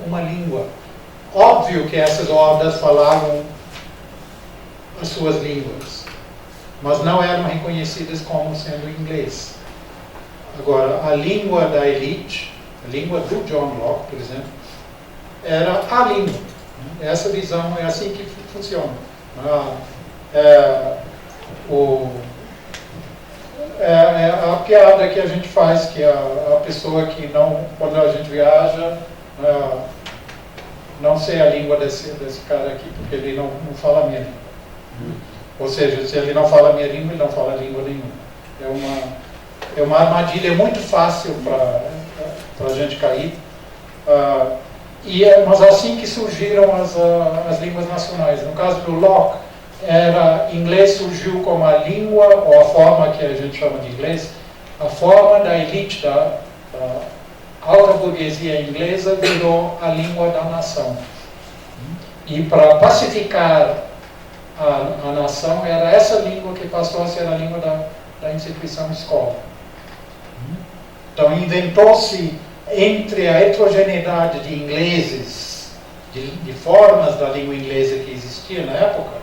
uma língua. Óbvio que essas hordas falavam as suas línguas, mas não eram reconhecidas como sendo inglês. Agora, a língua da elite, a língua do John Locke, por exemplo, era a língua. Essa visão é assim que funciona. A piada que a gente faz, que a pessoa que quando a gente viaja, não sei a língua desse cara aqui, porque ele não fala a minha língua. Ou seja, se ele não fala a minha língua, ele não fala língua nenhuma. É uma armadilha muito fácil para a gente cair. Mas assim que surgiram as línguas nacionais. No caso do Locke, inglês surgiu como a língua, ou a forma que a gente chama de inglês, a forma da elite, da alta burguesia inglesa, virou a língua da nação. E para pacificar a nação, era essa língua que passou a ser a língua da instituição escola. Então inventou-se, entre a heterogeneidade de ingleses, de formas da língua inglesa que existia na época,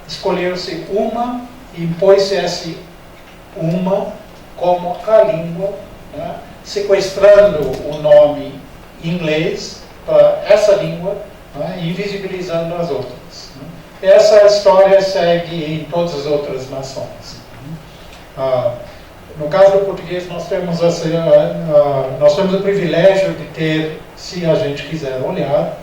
escolheu-se uma e impôs-se essa uma como a língua, né, sequestrando o nome inglês para essa língua, né, e invisibilizando as outras. Né. Essa história segue em todas as outras nações. No caso do português, nós temos o privilégio de ter, se a gente quiser olhar,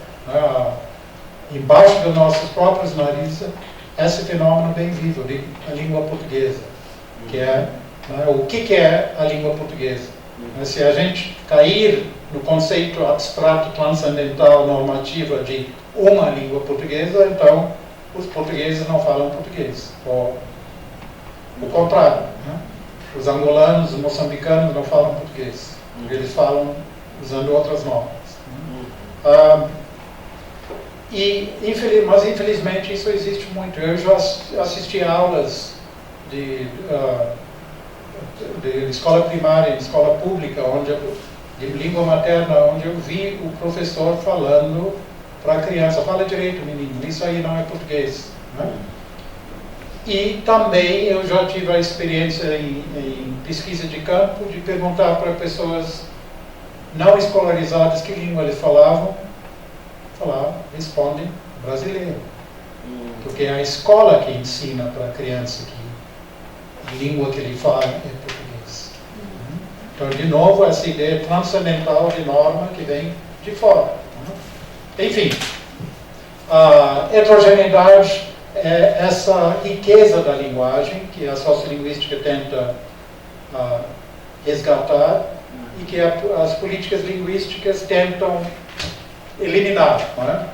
embaixo dos nossos próprios narizes, esse fenômeno bem vivo, a língua portuguesa. que é, né, o que é a língua portuguesa. Mas se a gente cair no conceito abstrato, transcendental, normativa de uma língua portuguesa, então os portugueses não falam português. Ou o contrário, né? Os angolanos, os moçambicanos não falam português. Eles falam usando outras normas. Mas infelizmente isso existe muito. Eu já assisti a aulas de escola primária, de escola pública, de língua materna, onde eu vi o professor falando para a criança: fala direito, menino, isso aí não é português. Né? E também eu já tive a experiência em pesquisa de campo de perguntar para pessoas não escolarizadas que língua eles falavam. Respondem brasileiro. Porque é a escola que ensina para a criança que a língua que ele fala é português. Então, de novo, essa ideia transcendental de norma que vem de fora. Enfim, a heterogeneidade é essa riqueza da linguagem que a sociolinguística tenta resgatar e que as políticas linguísticas tentam eliminar. Não é?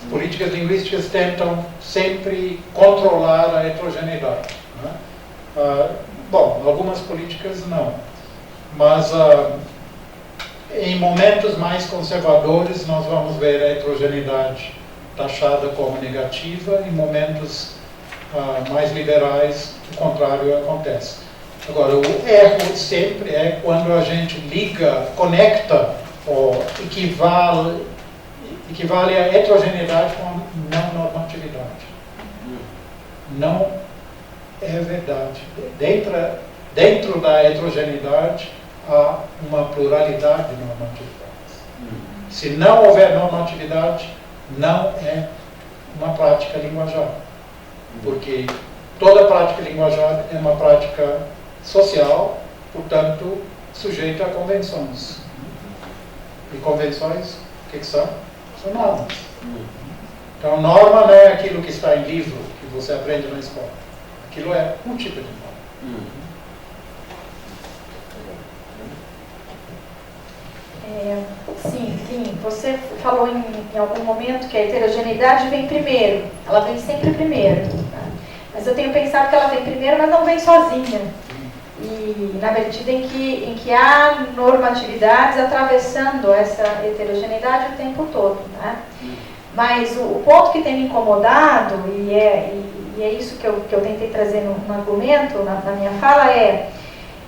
As políticas linguísticas tentam sempre controlar a heterogeneidade. Não é? Bom, algumas políticas não. Mas em momentos mais conservadores nós vamos ver a heterogeneidade taxada como negativa, em momentos mais liberais o contrário acontece. Agora, o erro sempre é quando a gente liga, conecta ou equivale a heterogeneidade com a não normatividade. Não é verdade. Dentro da heterogeneidade há uma pluralidade de normatividades. Se não houver normatividade, não é uma prática linguajar. Porque toda prática linguajar é uma prática social, portanto, sujeita a convenções. E convenções, o que são? São normas. Então, norma não é aquilo que está em livro, que você aprende na escola. Aquilo é um tipo de norma. Sim, você falou em algum momento que a heterogeneidade vem primeiro, ela vem sempre primeiro. Tá? Mas eu tenho pensado que ela vem primeiro, mas não vem sozinha. E na medida em que há normatividades atravessando essa heterogeneidade o tempo todo. Né? Mas o ponto que tem me incomodado, e é isso que eu tentei trazer no argumento, na minha fala, é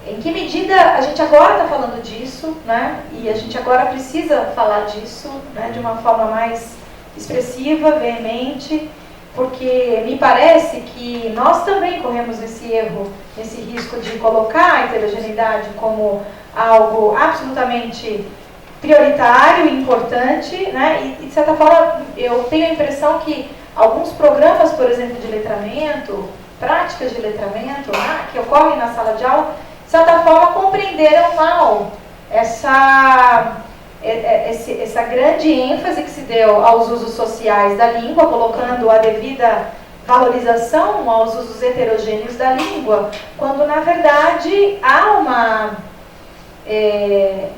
em que medida a gente agora está falando disso, né? E a gente agora precisa falar disso, né? De uma forma mais expressiva, veemente, porque me parece que nós também corremos esse erro, esse risco de colocar a heterogeneidade como algo absolutamente prioritário e importante, né? E de certa forma eu tenho a impressão que alguns programas, por exemplo, de letramento, práticas de letramento, né? Que ocorrem na sala de aula, de certa forma compreenderam mal essa grande ênfase que se deu aos usos sociais da língua, colocando a devida valorização aos usos heterogêneos da língua, quando na verdade há uma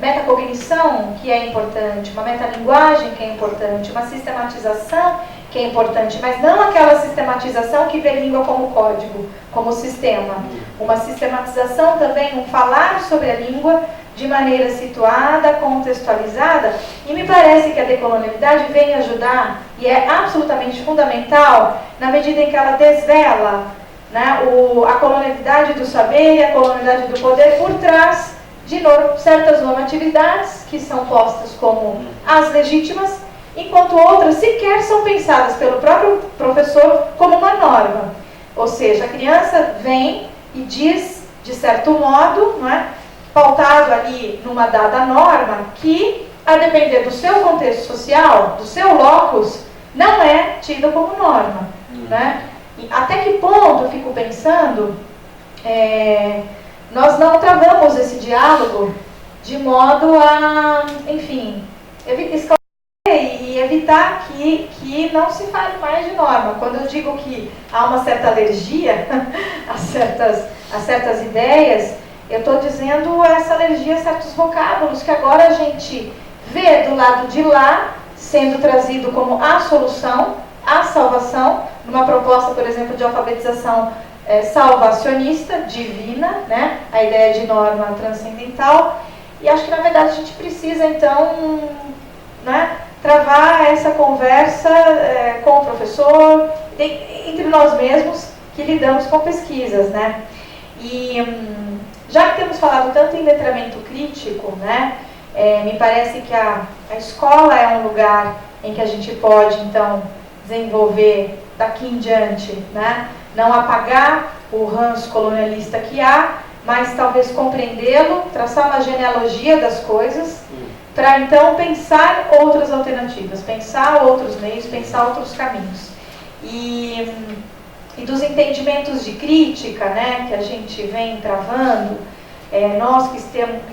metacognição que é importante, uma metalinguagem que é importante, uma sistematização que é importante, mas não aquela sistematização que vê a língua como código, como sistema. Uma sistematização também, um falar sobre a língua de maneira situada, contextualizada, e me parece que a decolonialidade vem ajudar, e é absolutamente fundamental, na medida em que ela desvela, né, a colonialidade do saber e a colonialidade do poder por trás de certas normatividades que são postas como as legítimas, enquanto outras sequer são pensadas pelo próprio professor como uma norma. Ou seja, a criança vem e diz, de certo modo, não é, pautado ali numa dada norma, que, a depender do seu contexto social, do seu locus, não é tida como norma. Né? E até que ponto, eu fico pensando, nós não travamos esse diálogo de modo a, enfim, esclarecer e evitar que não se fale mais de norma. Quando eu digo que há uma certa alergia a certas ideias, eu estou dizendo essa alergia a certos vocábulos que agora a gente vê do lado de lá sendo trazido como a solução, a salvação, numa proposta, por exemplo, de alfabetização salvacionista, divina, né? A ideia de norma transcendental. E acho que, na verdade, a gente precisa, então, né, travar essa conversa com o professor, entre nós mesmos, que lidamos com pesquisas, né? E já que temos falado tanto em letramento crítico, né, me parece que a escola é um lugar em que a gente pode, então, desenvolver daqui em diante, né, não apagar o ranço colonialista que há, mas talvez compreendê-lo, traçar uma genealogia das coisas, para então pensar outras alternativas, pensar outros meios, pensar outros caminhos. E dos entendimentos de crítica, né, que a gente vem travando, nós que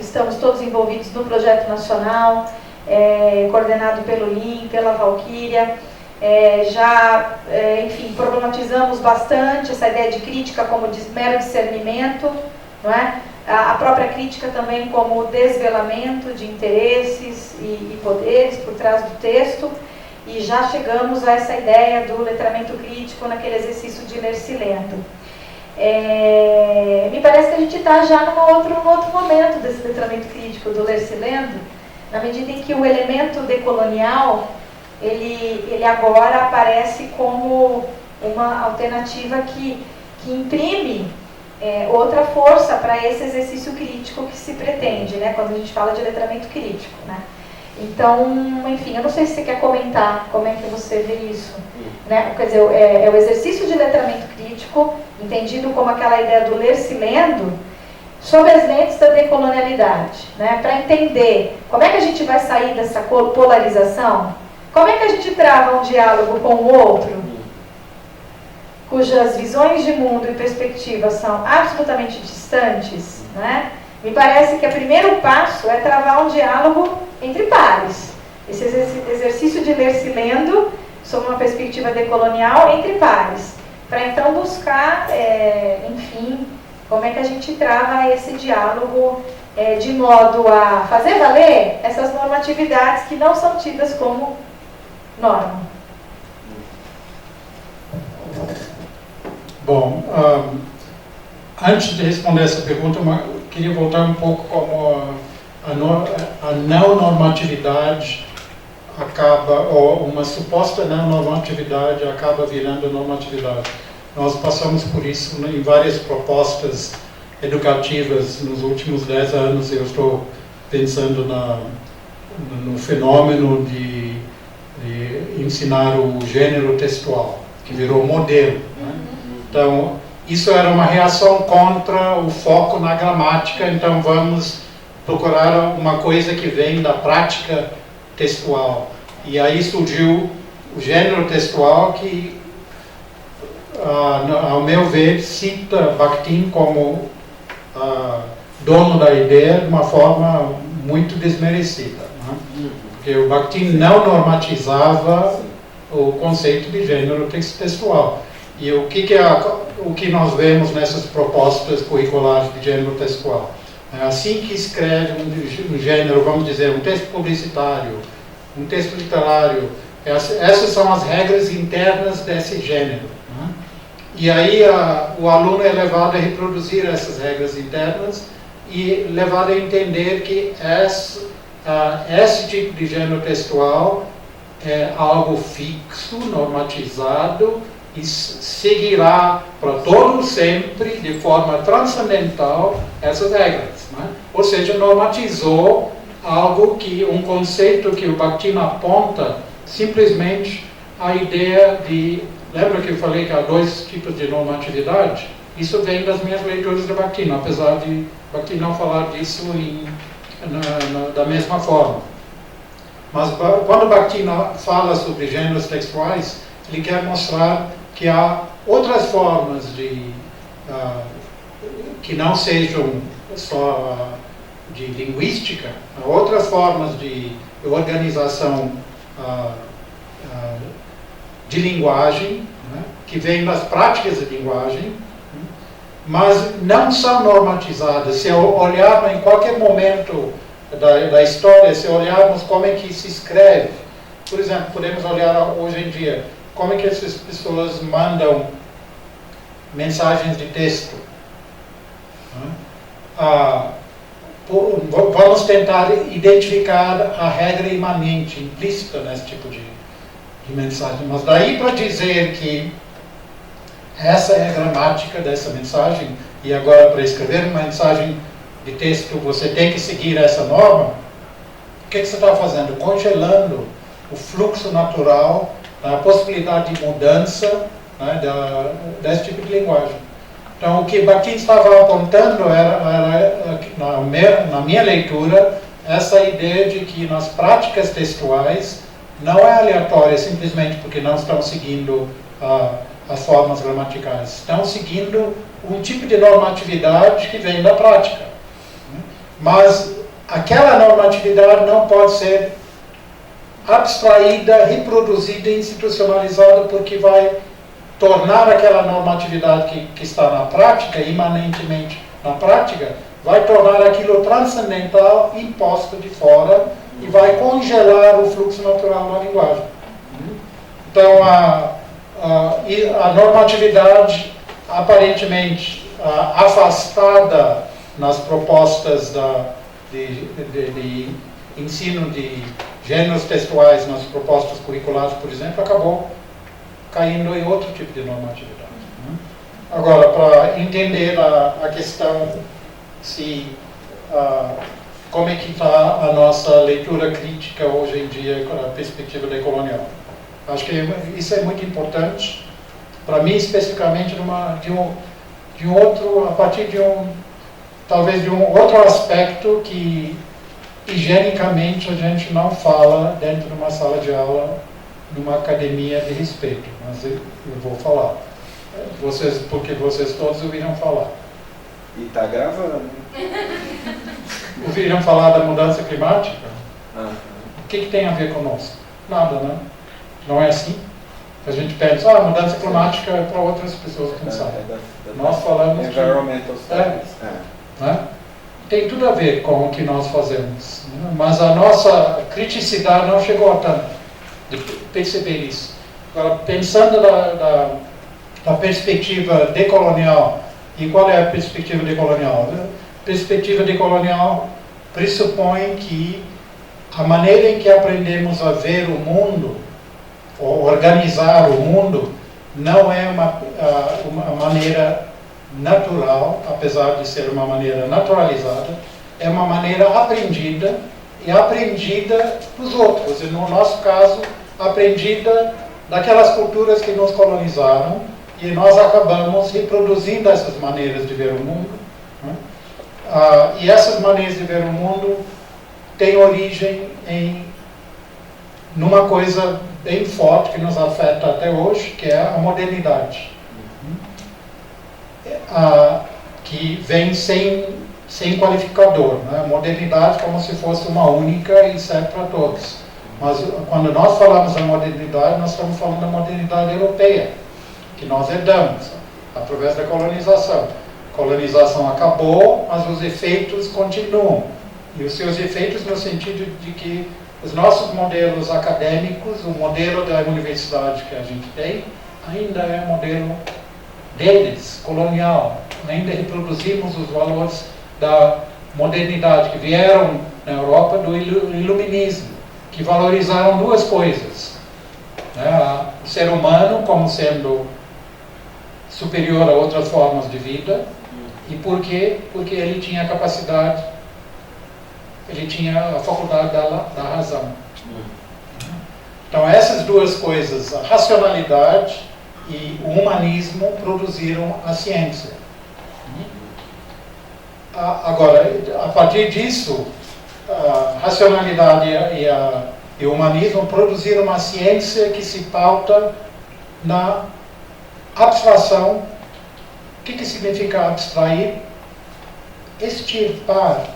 estamos todos envolvidos no projeto nacional, coordenado pelo LIM, pela Valquíria, enfim, problematizamos bastante essa ideia de crítica como mero discernimento, não é? A própria crítica também como desvelamento de interesses e poderes por trás do texto, e já chegamos a essa ideia do letramento crítico naquele exercício de ler se lendo. Me parece que a gente está já num outro momento desse letramento crítico do ler se lendo, na medida em que o elemento decolonial ele agora aparece como uma alternativa que imprime outra força para esse exercício crítico que se pretende, né, quando a gente fala de letramento crítico, né? Então, enfim, eu não sei se você quer comentar como é que você vê isso, né? Quer dizer, é o exercício de letramento crítico, entendido como aquela ideia do ler se lendo, sob as lentes da decolonialidade, né? Para entender como é que a gente vai sair dessa polarização, como é que a gente trava um diálogo com o outro, cujas visões de mundo e perspectivas são absolutamente distantes, né? Me parece que o primeiro passo é travar um diálogo entre pares. Esse exercício de ler se lendo, sob uma perspectiva decolonial, entre pares. Para então buscar, enfim, como é que a gente trava esse diálogo de modo a fazer valer essas normatividades que não são tidas como norma. Bom, antes de responder essa pergunta, eu queria voltar um pouco como a não normatividade acaba, ou uma suposta não normatividade acaba virando normatividade. Nós passamos por isso em várias propostas educativas nos últimos 10 anos. Eu estou pensando no fenômeno de ensinar o gênero textual, que virou modelo, né? Então, isso era uma reação contra o foco na gramática, então vamos procurar uma coisa que vem da prática textual. E aí surgiu o gênero textual que, ao meu ver, cita Bakhtin como dono da ideia de uma forma muito desmerecida, né? Porque o Bakhtin não normatizava o conceito de gênero textual. E o que nós vemos nessas propostas curriculares de gênero textual? Assim que escreve um gênero, vamos dizer, um texto publicitário, um texto literário, essas são as regras internas desse gênero, né? E aí o aluno é levado a reproduzir essas regras internas e levado a entender que esse tipo de gênero textual é algo fixo, normatizado, e seguirá para todo sempre, de forma transcendental, essas regras, né? Ou seja, normatizou algo um conceito que o Bakhtin aponta, simplesmente a ideia de... Lembra que eu falei que há 2 tipos de normatividade? Isso vem das minhas leituras de Bakhtin, apesar de Bakhtin não falar disso da mesma forma. Mas quando Bakhtin fala sobre gêneros textuais, ele quer mostrar que há outras formas que não sejam só de linguística, há outras formas de organização de linguagem, né, que vêm das práticas de linguagem, mas não são normatizadas. Se olharmos em qualquer momento da história, se olharmos como é que se escreve, por exemplo, podemos olhar hoje em dia, como é que essas pessoas mandam mensagens de texto. Vamos tentar identificar a regra imanente, implícita nesse tipo de mensagem. Mas daí para dizer que essa é a gramática dessa mensagem, e agora para escrever uma mensagem de texto você tem que seguir essa norma, o que você está fazendo? Congelando o fluxo natural, a possibilidade de mudança, né, desse tipo de linguagem. Então, o que Bakhtin estava apontando era na minha leitura, essa ideia de que nas práticas textuais não é aleatória simplesmente porque não estão seguindo as formas gramaticais. Estão seguindo um tipo de normatividade que vem da prática. Mas aquela normatividade não pode ser abstraída, reproduzida e institucionalizada, porque vai tornar aquela normatividade que está na prática, imanentemente na prática, vai tornar aquilo transcendental, imposto de fora, e vai congelar o fluxo natural da linguagem. Então, a normatividade, aparentemente afastada nas propostas de ensino de gêneros textuais, nas propostas curriculares, por exemplo, acabou caindo em outro tipo de normatividade. Agora, para entender a questão como é que está a nossa leitura crítica hoje em dia com a perspectiva decolonial. Acho que isso é muito importante, para mim especificamente a partir talvez de um outro aspecto que higienicamente a gente não fala dentro de uma sala de aula, numa academia de respeito, mas eu vou falar. Porque vocês todos ouviram falar. E está gravando. Ouviram falar da mudança climática? O que tem a ver conosco? Nada, né? Não é assim? A gente pensa, a mudança climática é para outras pessoas que não sabem. Nós falamos Environmental Studies. Né? Tem tudo a ver com o que nós fazemos. Né? Mas a nossa criticidade não chegou a tanto de perceber isso. Agora, pensando da perspectiva decolonial, e qual é a perspectiva decolonial? A perspectiva decolonial pressupõe que a maneira em que aprendemos a ver o mundo, ou organizar o mundo, não é uma maneira natural, apesar de ser uma maneira naturalizada, é uma maneira aprendida, e aprendida dos outros, e no nosso caso, aprendida daquelas culturas que nos colonizaram, e nós acabamos reproduzindo essas maneiras de ver o mundo. Né? E essas maneiras de ver o mundo têm origem numa coisa bem forte que nos afeta até hoje, que é a modernidade. Que vem sem qualificador. Né? Modernidade como se fosse uma única e serve para todos. Mas quando nós falamos da modernidade, nós estamos falando da modernidade europeia, que nós herdamos através da colonização. A colonização acabou, mas os efeitos continuam. E os seus efeitos no sentido de que os nossos modelos acadêmicos, o modelo da universidade que a gente tem, ainda é um modelo deles, colonial. Ainda reproduzimos os valores da modernidade que vieram na Europa do iluminismo, que valorizaram duas coisas. Né? O ser humano como sendo superior a outras formas de vida. E por quê? Porque ele tinha a capacidade, ele tinha a faculdade da razão. Então essas duas coisas, a racionalidade e o humanismo, produziram a ciência. Agora, a partir disso, a racionalidade e o humanismo produziram uma ciência que se pauta na abstração. O que significa abstrair? Extirpar,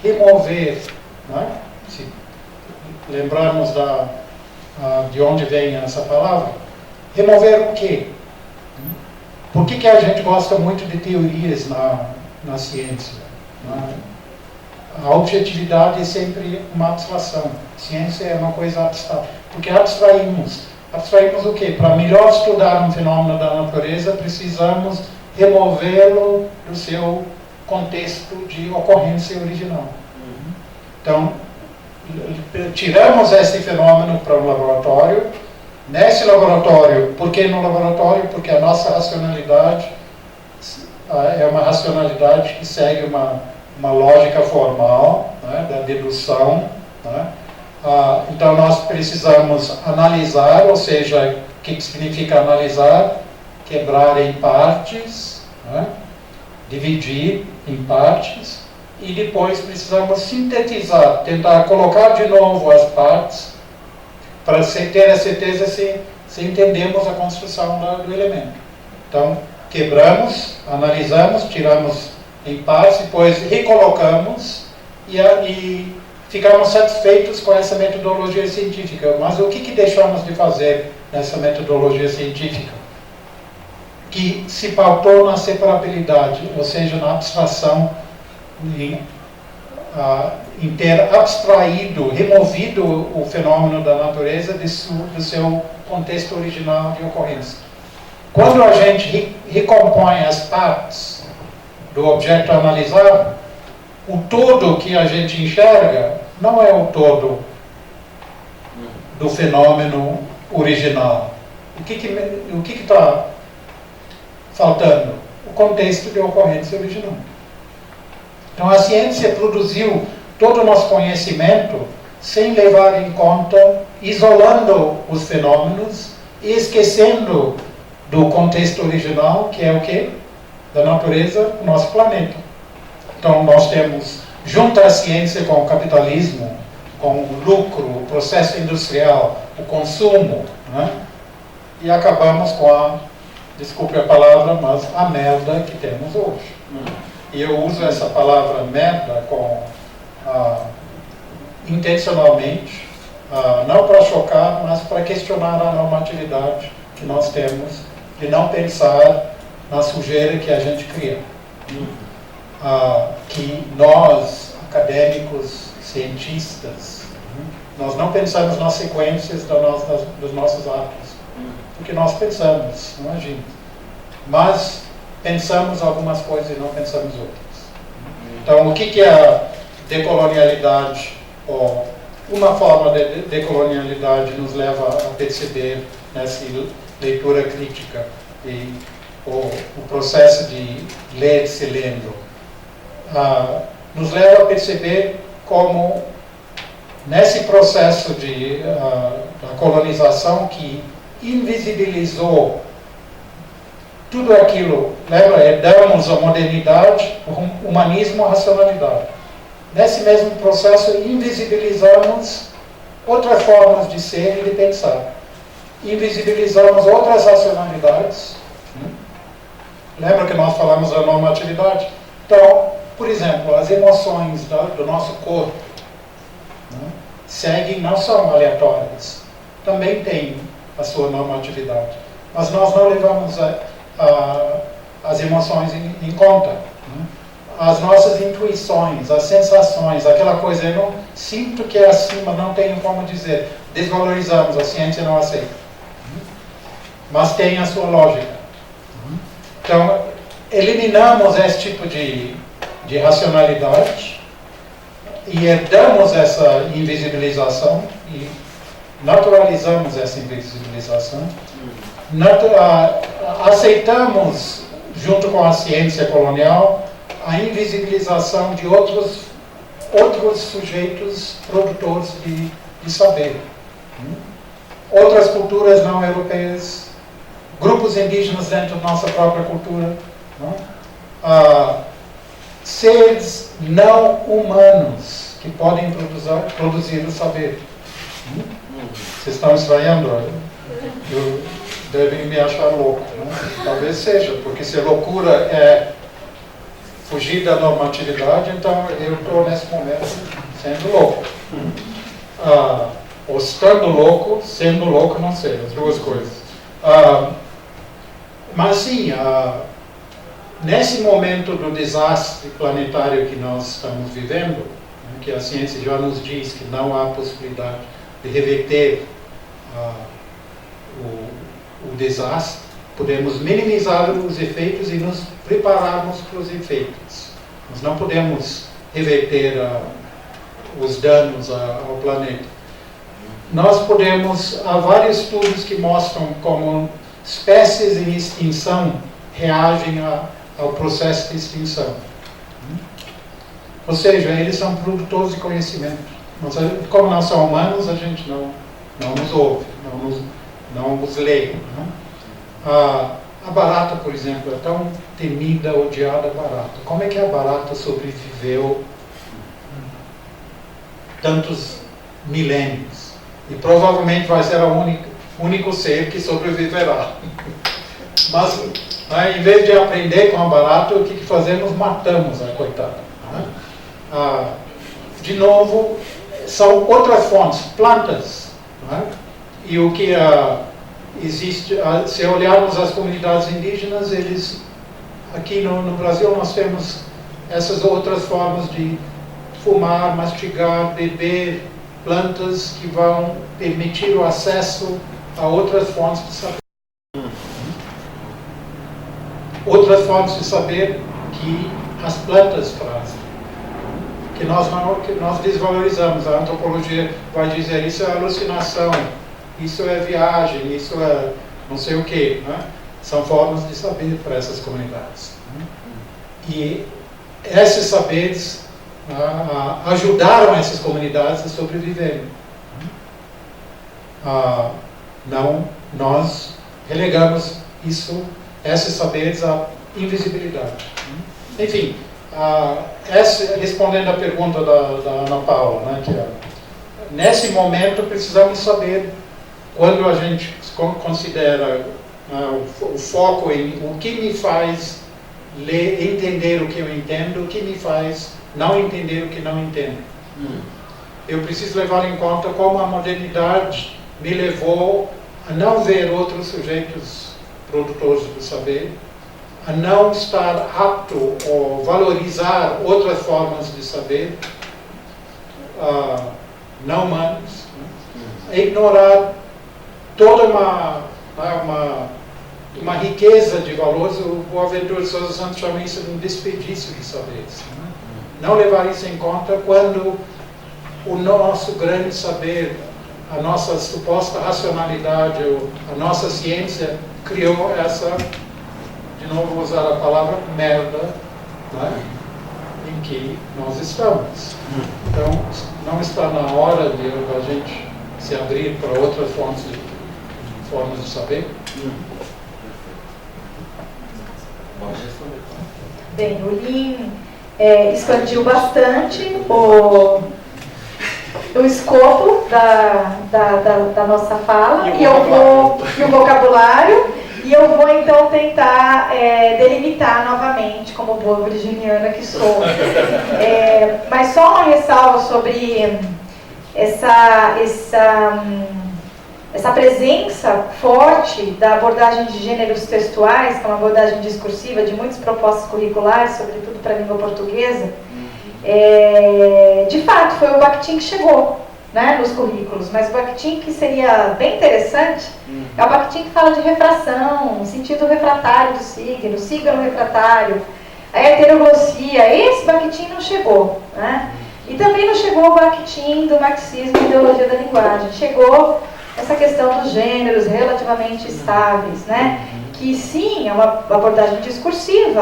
remover. Né? Se lembrarmos de onde vem essa palavra. Remover o quê? Por que a gente gosta muito de teorias na ciência? A objetividade é sempre uma abstração. Ciência é uma coisa abstrata. Porque abstraímos. Abstraímos o quê? Para melhor estudar um fenômeno da natureza, precisamos removê-lo do seu contexto de ocorrência original. Então, tiramos esse fenômeno para o laboratório. Nesse laboratório, por que no laboratório? Porque a nossa racionalidade é uma racionalidade que segue uma lógica formal, né, da dedução. Né? Então nós precisamos analisar, ou seja, o que significa analisar? Quebrar em partes, né? Dividir em partes, e depois precisamos sintetizar, tentar colocar de novo as partes, para ter a certeza se entendemos a construção do elemento. Então, quebramos, analisamos, tiramos em partes, depois recolocamos e ficamos satisfeitos com essa metodologia científica. Mas o que deixamos de fazer nessa metodologia científica? Que se pautou na separabilidade, ou seja, na abstração, em ter abstraído, removido o fenômeno da natureza do seu contexto original de ocorrência. Quando a gente recompõe as partes do objeto analisado, o todo que a gente enxerga não é o todo do fenômeno original. O que está faltando? O contexto de ocorrência original. Então a ciência produziu todo o nosso conhecimento sem levar em conta, isolando os fenômenos e esquecendo do contexto original, que é o quê? Da natureza, o nosso planeta. Então nós temos, junto à ciência com o capitalismo, com o lucro, o processo industrial, o consumo, né? E acabamos com desculpe a palavra, mas a merda que temos hoje. E eu uso essa palavra merda intencionalmente, não para chocar, mas para questionar a normatividade que nós temos de não pensar na sujeira que a gente cria. Que nós, acadêmicos, cientistas, nós não pensamos nas sequências dos nossos atos, porque nós pensamos, não agimos. Mas pensamos algumas coisas e não pensamos outras. Então, o que é a decolonialidade, ou uma forma de decolonialidade nos leva a perceber nessa leitura crítica e o processo de ler-se lendo? Nos leva a perceber como, nesse processo da colonização que invisibilizou tudo aquilo, lembra, herdamos a modernidade, o humanismo, a racionalidade. Nesse mesmo processo, invisibilizamos outras formas de ser e de pensar. Invisibilizamos outras racionalidades. Lembra que nós falamos da normatividade? Então, por exemplo, as emoções do nosso corpo, né, seguem, não são aleatórias. Também têm a sua normatividade. Mas nós não levamos as emoções em conta. Né? As nossas intuições, as sensações, aquela coisa, eu não sinto que é assim, mas não tenho como dizer. Desvalorizamos, a ciência não aceita. Mas tem a sua lógica. Então, eliminamos esse tipo de racionalidade e herdamos essa invisibilização e naturalizamos essa invisibilização. Aceitamos, junto com a ciência colonial, a invisibilização de outros sujeitos produtores de saber. Outras culturas não europeias, grupos indígenas dentro da nossa própria cultura, seres não humanos que podem produzir o saber. Vocês estão estranhando? Devem me achar louco. Talvez seja, porque se loucura é fugir da normatividade, então eu estou nesse momento sendo louco. ou estando louco, sendo louco, não sei, as duas coisas. Mas sim, nesse momento do desastre planetário que nós estamos vivendo, né, que a ciência já nos diz que não há possibilidade de reverter o desastre, podemos minimizar os efeitos e nos prepararmos para os efeitos. Nós não podemos reverter os danos ao planeta. Nós podemos, há vários estudos que mostram como espécies em extinção reagem ao processo de extinção. Ou seja, eles são produtores de conhecimento. Como nós somos humanos, a gente não nos ouve, não nos lê. Né? A barata, por exemplo, é tão temida, odiada a barata. Como é que a barata sobreviveu tantos milênios? E provavelmente vai ser o único ser que sobreviverá. Mas, em vez de aprender com a barata, o que fazemos? Matamos a coitada. Né? De novo, são outras fontes, plantas. Né? E o que existe, se olharmos as comunidades indígenas, eles, aqui no Brasil, nós temos essas outras formas de fumar, mastigar, beber, plantas que vão permitir o acesso a outras fontes de saber. Outras fontes de saber que as plantas trazem, que nós desvalorizamos. A antropologia vai dizer isso é alucinação, isso é viagem, isso é não sei o quê. Né? São formas de saber para essas comunidades. Né? E esses saberes ajudaram essas comunidades a sobreviverem. Não, nós relegamos esses saberes à invisibilidade. Enfim, respondendo à pergunta da Ana Paula, né, nesse momento precisamos saber, quando a gente considera o foco em o que me faz entender o que eu entendo, o que me faz não entender o que não entendo. Eu preciso levar em conta como a modernidade me levou a não ver outros sujeitos produtores do saber, a não estar apto ou valorizar outras formas de saber não humanos, a ignorar toda uma riqueza de valores. O Boaventura de Sousa Santos chama isso de um desperdício de saberes. Não levar isso em conta quando o nosso grande saber, a nossa suposta racionalidade, a nossa ciência criou essa, de novo vou usar a palavra, merda, né, em que nós estamos. Então, não está na hora de a gente se abrir para outras formas de saber? Bem, o Lin expandiu bastante o escopo da nossa fala e o vocabulário, e eu vou então tentar delimitar novamente, como boa virginiana que sou. Mas só uma ressalva sobre essa presença forte da abordagem de gêneros textuais, que é uma abordagem discursiva de muitas propostas curriculares, sobretudo para a língua portuguesa. De fato, foi o Bakhtin que chegou, né, nos currículos, mas o Bakhtin que seria bem interessante é o Bakhtin que fala de refração, sentido refratário do signo refratário, a heteroglossia. Esse Bakhtin não chegou, né? E também não chegou o Bakhtin do marxismo e ideologia da linguagem. Chegou essa questão dos gêneros relativamente estáveis, né? Que sim, é uma abordagem discursiva,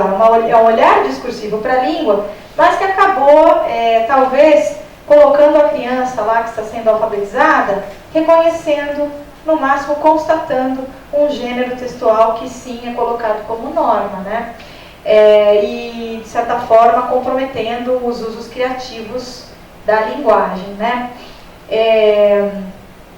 é um olhar discursivo para a língua, mas que acabou, talvez, colocando a criança lá que está sendo alfabetizada, reconhecendo, no máximo constatando, um gênero textual que sim é colocado como norma, né? E, de certa forma, comprometendo os usos criativos da linguagem, né?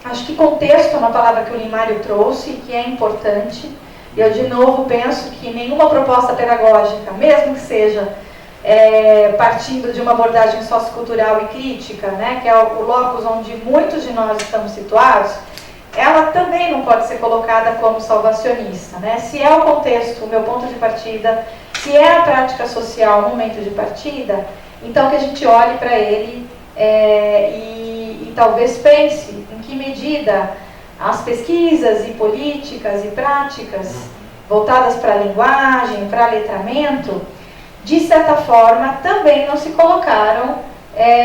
Acho que contexto é uma palavra que o Limário trouxe e que é importante. Eu, de novo, penso que nenhuma proposta pedagógica, mesmo que seja partindo de uma abordagem sociocultural e crítica, né, que é o locus onde muitos de nós estamos situados, ela também não pode ser colocada como salvacionista, né? Se é o contexto, o meu ponto de partida, se é a prática social o momento de partida, então que a gente olhe para ele e talvez pense em que medida as pesquisas e políticas e práticas voltadas para a linguagem, para letramento, de certa forma também não se colocaram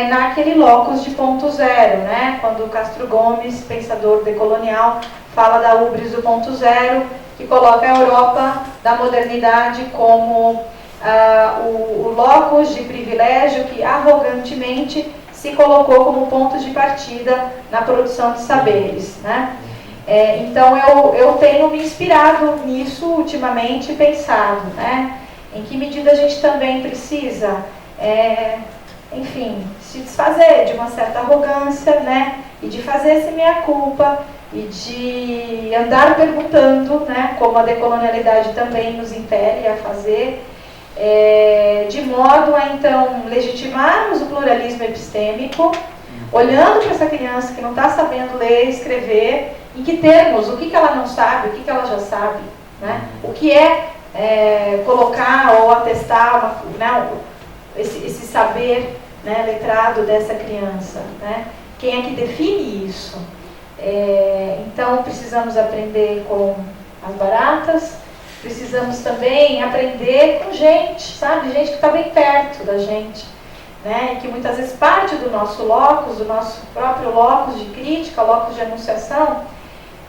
naquele locus de ponto zero, né? Quando Castro Gomes, pensador decolonial, fala da ubris do ponto zero, que coloca a Europa da modernidade como o locus de privilégio que arrogantemente se colocou como ponto de partida na produção de saberes, né? Então eu tenho me inspirado nisso ultimamente, pensado, né? Em que medida a gente também precisa, enfim, se desfazer de uma certa arrogância, né? E de fazer esse meia-culpa e de andar perguntando, né? Como a decolonialidade também nos impele a fazer, de modo a então legitimarmos o pluralismo epistêmico, olhando para essa criança que não está sabendo ler e escrever, em que termos, o que ela não sabe, o que ela já sabe, né? O que colocar ou atestar esse saber, né, letrado dessa criança, né? Quem é que define isso? Então precisamos aprender com as baratas, precisamos também aprender com gente, sabe? Gente que está bem perto da gente, né? E que muitas vezes parte do nosso locus, do nosso próprio locus de crítica, locus de enunciação,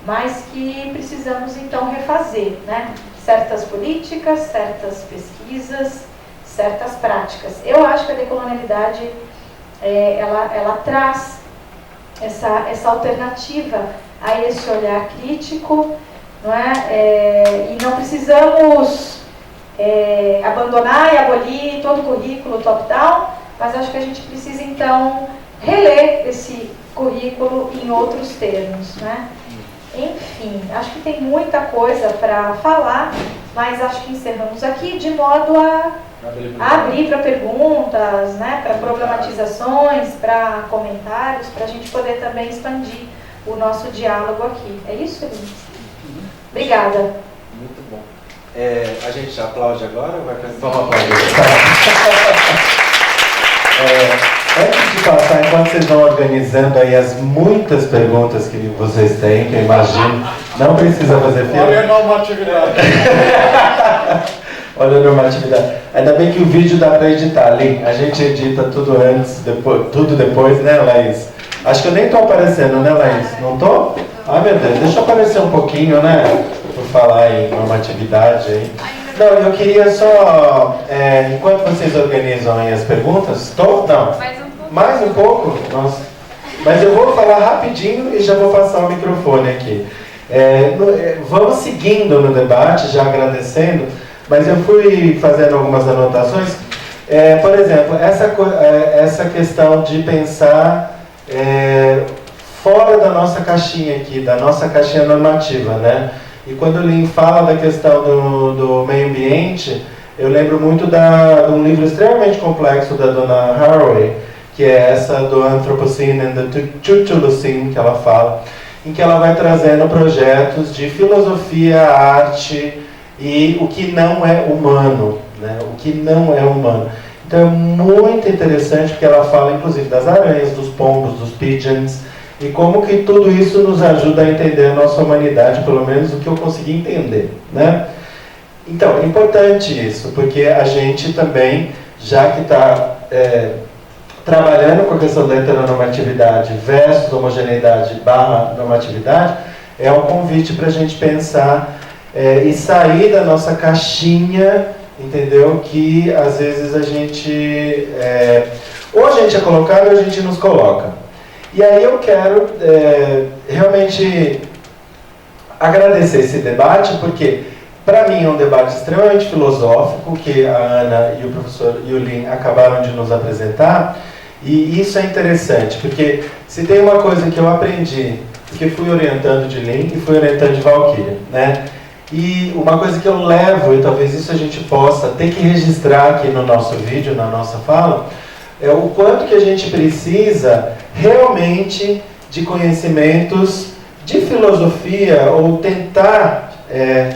mas que precisamos então refazer, né? Certas políticas, certas pesquisas, certas práticas. Eu acho que a decolonialidade ela traz essa alternativa a esse olhar crítico, não é? E não precisamos abandonar e abolir todo o currículo top-down, mas acho que a gente precisa então reler esse currículo em outros termos, né? Enfim, acho que tem muita coisa para falar, mas acho que encerramos aqui de modo a abrir para perguntas, né, para problematizações, para comentários, para a gente poder também expandir o nosso diálogo aqui. É isso, Elis? Obrigada. Muito bom. A gente aplaude agora ou vai pensar? Vamos aplaudir. Antes de passar, enquanto vocês vão organizando aí as muitas perguntas que vocês têm, que eu imagino, não precisa fazer fila. Olha a normatividade. Olha a normatividade. Ainda bem que o vídeo dá para editar, ali. A gente edita tudo antes, tudo depois, né, Laís? Acho que eu nem estou aparecendo, né, Laís? Não estou? Ai, meu Deus, deixa eu aparecer um pouquinho, né? Por falar em normatividade aí. Não, eu queria só, enquanto vocês organizam aí as perguntas, estou? Não. Mais um pouco? Nossa. Mas eu vou falar rapidinho e já vou passar o microfone aqui. Vamos seguindo no debate, já agradecendo, mas eu fui fazendo algumas anotações. Por exemplo, essa questão de pensar fora da nossa caixinha aqui, da nossa caixinha normativa, né? E quando o Lin fala da questão do meio ambiente, eu lembro muito de um livro extremamente complexo da dona Haraway, que é essa do Anthropocene and the Chuchulucene, que ela fala, em que ela vai trazendo projetos de filosofia, arte e o que não é humano, né? O que não é humano. Então é muito interessante porque ela fala inclusive das aranhas, dos pombos, dos pigeons, e como que tudo isso nos ajuda a entender a nossa humanidade, pelo menos o que eu consegui entender, né? Então, é importante isso, porque a gente também, já que está trabalhando com a questão da heteronormatividade versus homogeneidade / normatividade, é um convite para a gente pensar e sair da nossa caixinha, entendeu? Que às vezes a gente, ou a gente é colocado ou a gente nos coloca. E aí eu quero realmente agradecer esse debate, porque para mim é um debate extremamente filosófico, que a Ana e o professor Yulin acabaram de nos apresentar, e isso é interessante, porque se tem uma coisa que eu aprendi, porque fui orientando de Lin e fui orientando de Valquíria, né? E uma coisa que eu levo, e talvez isso a gente possa ter que registrar aqui no nosso vídeo, na nossa fala, é o quanto que a gente precisa realmente de conhecimentos de filosofia, ou tentar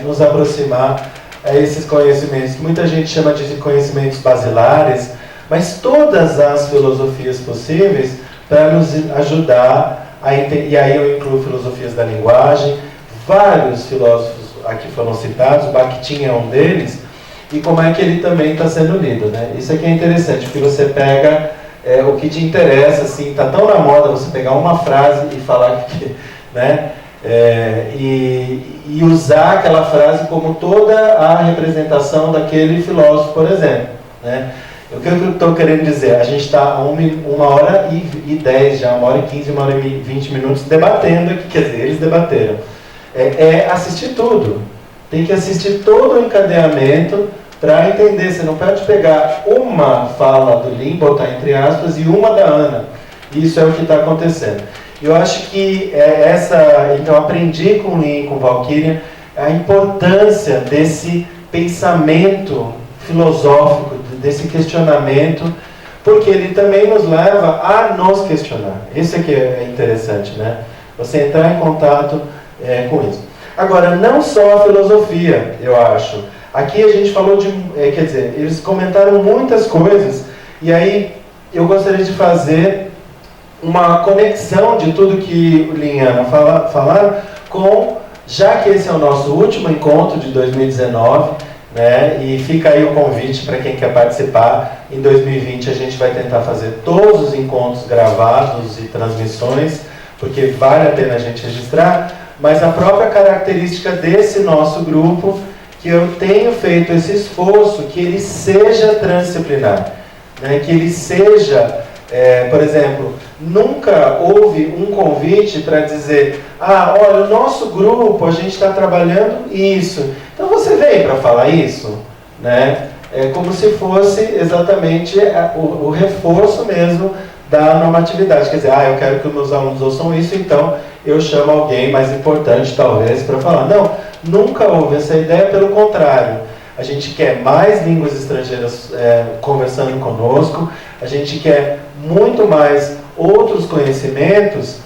nos aproximar a esses conhecimentos, que muita gente chama de conhecimentos basilares, mas todas as filosofias possíveis para nos ajudar a entender, e aí eu incluo filosofias da linguagem, vários filósofos aqui foram citados, Bakhtin é um deles, e como é que ele também está sendo lido, né? Isso aqui é interessante, porque você pega o que te interessa, assim, está tão na moda você pegar uma frase e falar que, né? E usar aquela frase como toda a representação daquele filósofo, por exemplo, né? O que eu estou querendo dizer? A gente está a 1h10 já, 1h15, 1h20 minutos debatendo aqui, quer dizer, eles debateram. Assistir tudo. Tem que assistir todo o encadeamento para entender. Você não pode pegar uma fala do Lin, botar entre aspas, e uma da Ana. Isso é o que está acontecendo. Eu acho que então aprendi com o Lin, com Valkyria, a importância desse pensamento filosófico, desse questionamento, porque ele também nos leva a nos questionar. Isso é que é interessante, né? Você entrar em contato com isso. Agora, não só a filosofia, eu acho. Aqui a gente falou de... quer dizer, eles comentaram muitas coisas, e aí eu gostaria de fazer uma conexão de tudo que o Lin e Ana falaram com... Já que esse é o nosso último encontro de 2019, né, e fica aí o convite para quem quer participar. Em 2020 a gente vai tentar fazer todos os encontros gravados e transmissões, porque vale a pena a gente registrar, mas a própria característica desse nosso grupo, que eu tenho feito esse esforço, que ele seja transdisciplinar, né, que ele seja, por exemplo, nunca houve um convite para dizer, olha, o nosso grupo, a gente está trabalhando isso, então você veio para falar isso, né? É como se fosse exatamente o reforço mesmo da normatividade. Quer dizer, eu quero que os meus alunos ouçam isso, então eu chamo alguém mais importante, talvez, para falar. Não, nunca houve essa ideia, pelo contrário. A gente quer mais línguas estrangeiras conversando conosco, a gente quer muito mais outros conhecimentos,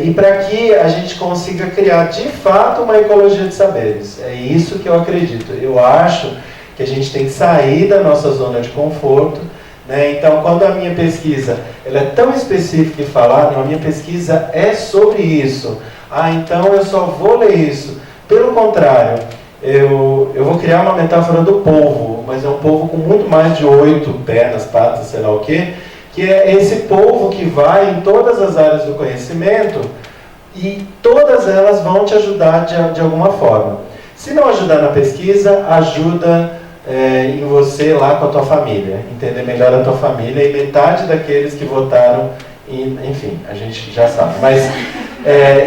e para que a gente consiga criar, de fato, uma ecologia de saberes. É isso que eu acredito. Eu acho que a gente tem que sair da nossa zona de conforto, né? Então, quando a minha pesquisa ela é tão específica e falar, a minha pesquisa é sobre isso. Então eu só vou ler isso. Pelo contrário, eu vou criar uma metáfora do polvo, mas é um polvo com muito mais de 8 pernas, patas, sei lá o quê, que é esse polvo que vai em todas as áreas do conhecimento e todas elas vão te ajudar de alguma forma. Se não ajudar na pesquisa, ajuda em você lá com a tua família, entender melhor a tua família, e metade daqueles que votaram, enfim, a gente já sabe. Mas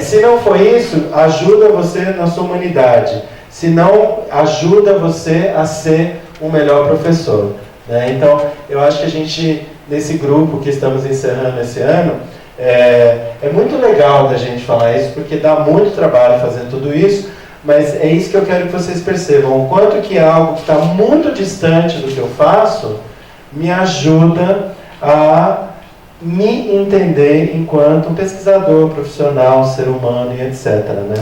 se não for isso, ajuda você na sua humanidade. Se não, ajuda você a ser um melhor professor, né? Então, eu acho que a gente, nesse grupo que estamos encerrando esse ano, é muito legal da gente falar isso, porque dá muito trabalho fazer tudo isso, mas é isso que eu quero que vocês percebam, o quanto que algo que está muito distante do que eu faço, me ajuda a me entender enquanto um pesquisador, profissional, ser humano e etc. Né?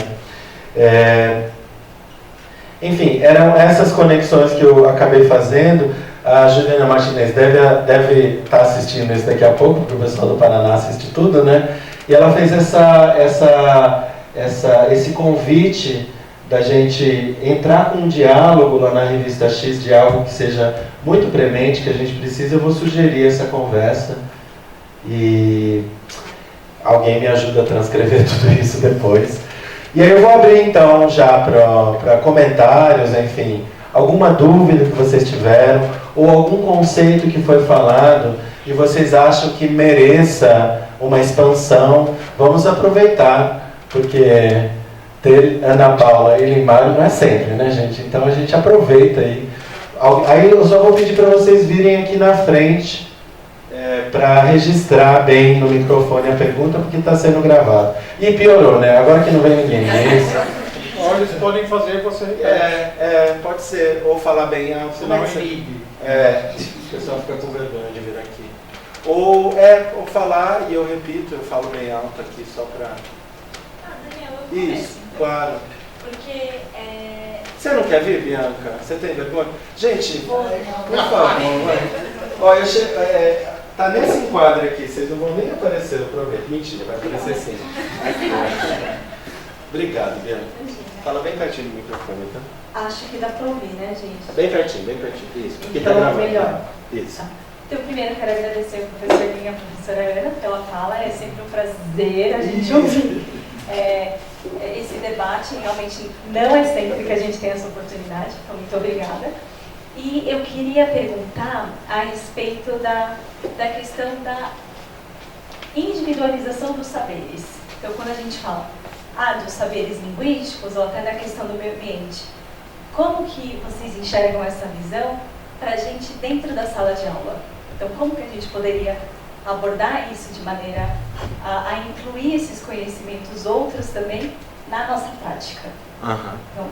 Enfim, eram essas conexões que eu acabei fazendo. A Juliana Martinez deve estar assistindo isso daqui a pouco, porque o pessoal do Paraná assiste tudo, né? E ela fez esse convite da gente entrar com um diálogo lá na revista X, de algo que seja muito premente, que a gente precisa. Eu vou sugerir essa conversa e alguém me ajuda a transcrever tudo isso depois. E aí eu vou abrir então já para comentários, enfim, alguma dúvida que vocês tiveram, ou algum conceito que foi falado e vocês acham que mereça uma expansão. Vamos aproveitar, porque ter Ana Paula e Limário não é sempre, né, gente? Então a gente aproveita aí. Aí eu só vou pedir para vocês virem aqui na frente para registrar bem no microfone a pergunta, porque está sendo gravado. E piorou, né? Agora que não vem ninguém. Ou eles podem fazer você... Pode ser. Ou falar bem alto. Senão inibe. O pessoal fica com vergonha de vir aqui. Ou falar, e eu repito, eu falo bem alto aqui só para... Daniel, eu começo. Isso, claro. Porque Você não quer vir, Bianca? Você tem vergonha? Gente, por não. favor. Olha, tá nesse enquadro aqui, vocês não vão nem aparecer, eu prometo. Mentira, vai aparecer sim. Obrigado, Bianca. Fala bem pertinho do microfone, tá? Acho que dá pra ouvir, né, gente? Bem pertinho, bem pertinho. Isso, aqui tá Então, gravando. melhor. Isso. Então, primeiro, quero agradecer ao professor Linha, a professora Ana, pela fala. É sempre um prazer a gente ouvir esse debate. Realmente não é sempre que a gente tem essa oportunidade. Então, muito obrigada. E eu queria perguntar a respeito da questão da individualização dos saberes. Então, quando a gente fala dos saberes linguísticos ou até da questão do meio ambiente, como que vocês enxergam essa visão para a gente dentro da sala de aula? Então, como que a gente poderia abordar isso de maneira a incluir esses conhecimentos outros também na nossa prática? Então,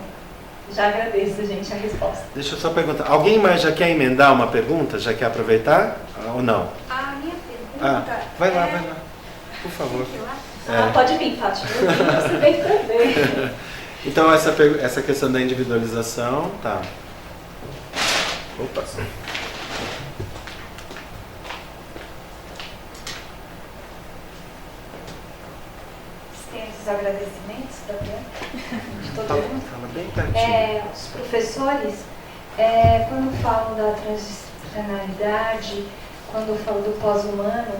já agradeço, gente, a resposta. Deixa eu só perguntar. Alguém mais já quer emendar uma pergunta? Já quer aproveitar? Ou não? A minha pergunta Vai lá. Por favor. Pode vir, Fátima. Você vem também. Então, essa questão da individualização, tá. Opa. Tem os agradecimentos da Bianca, de todo mundo. Fala bem pertinho. Os professores, quando falam da transdisciplinaridade, quando falam do pós-humano,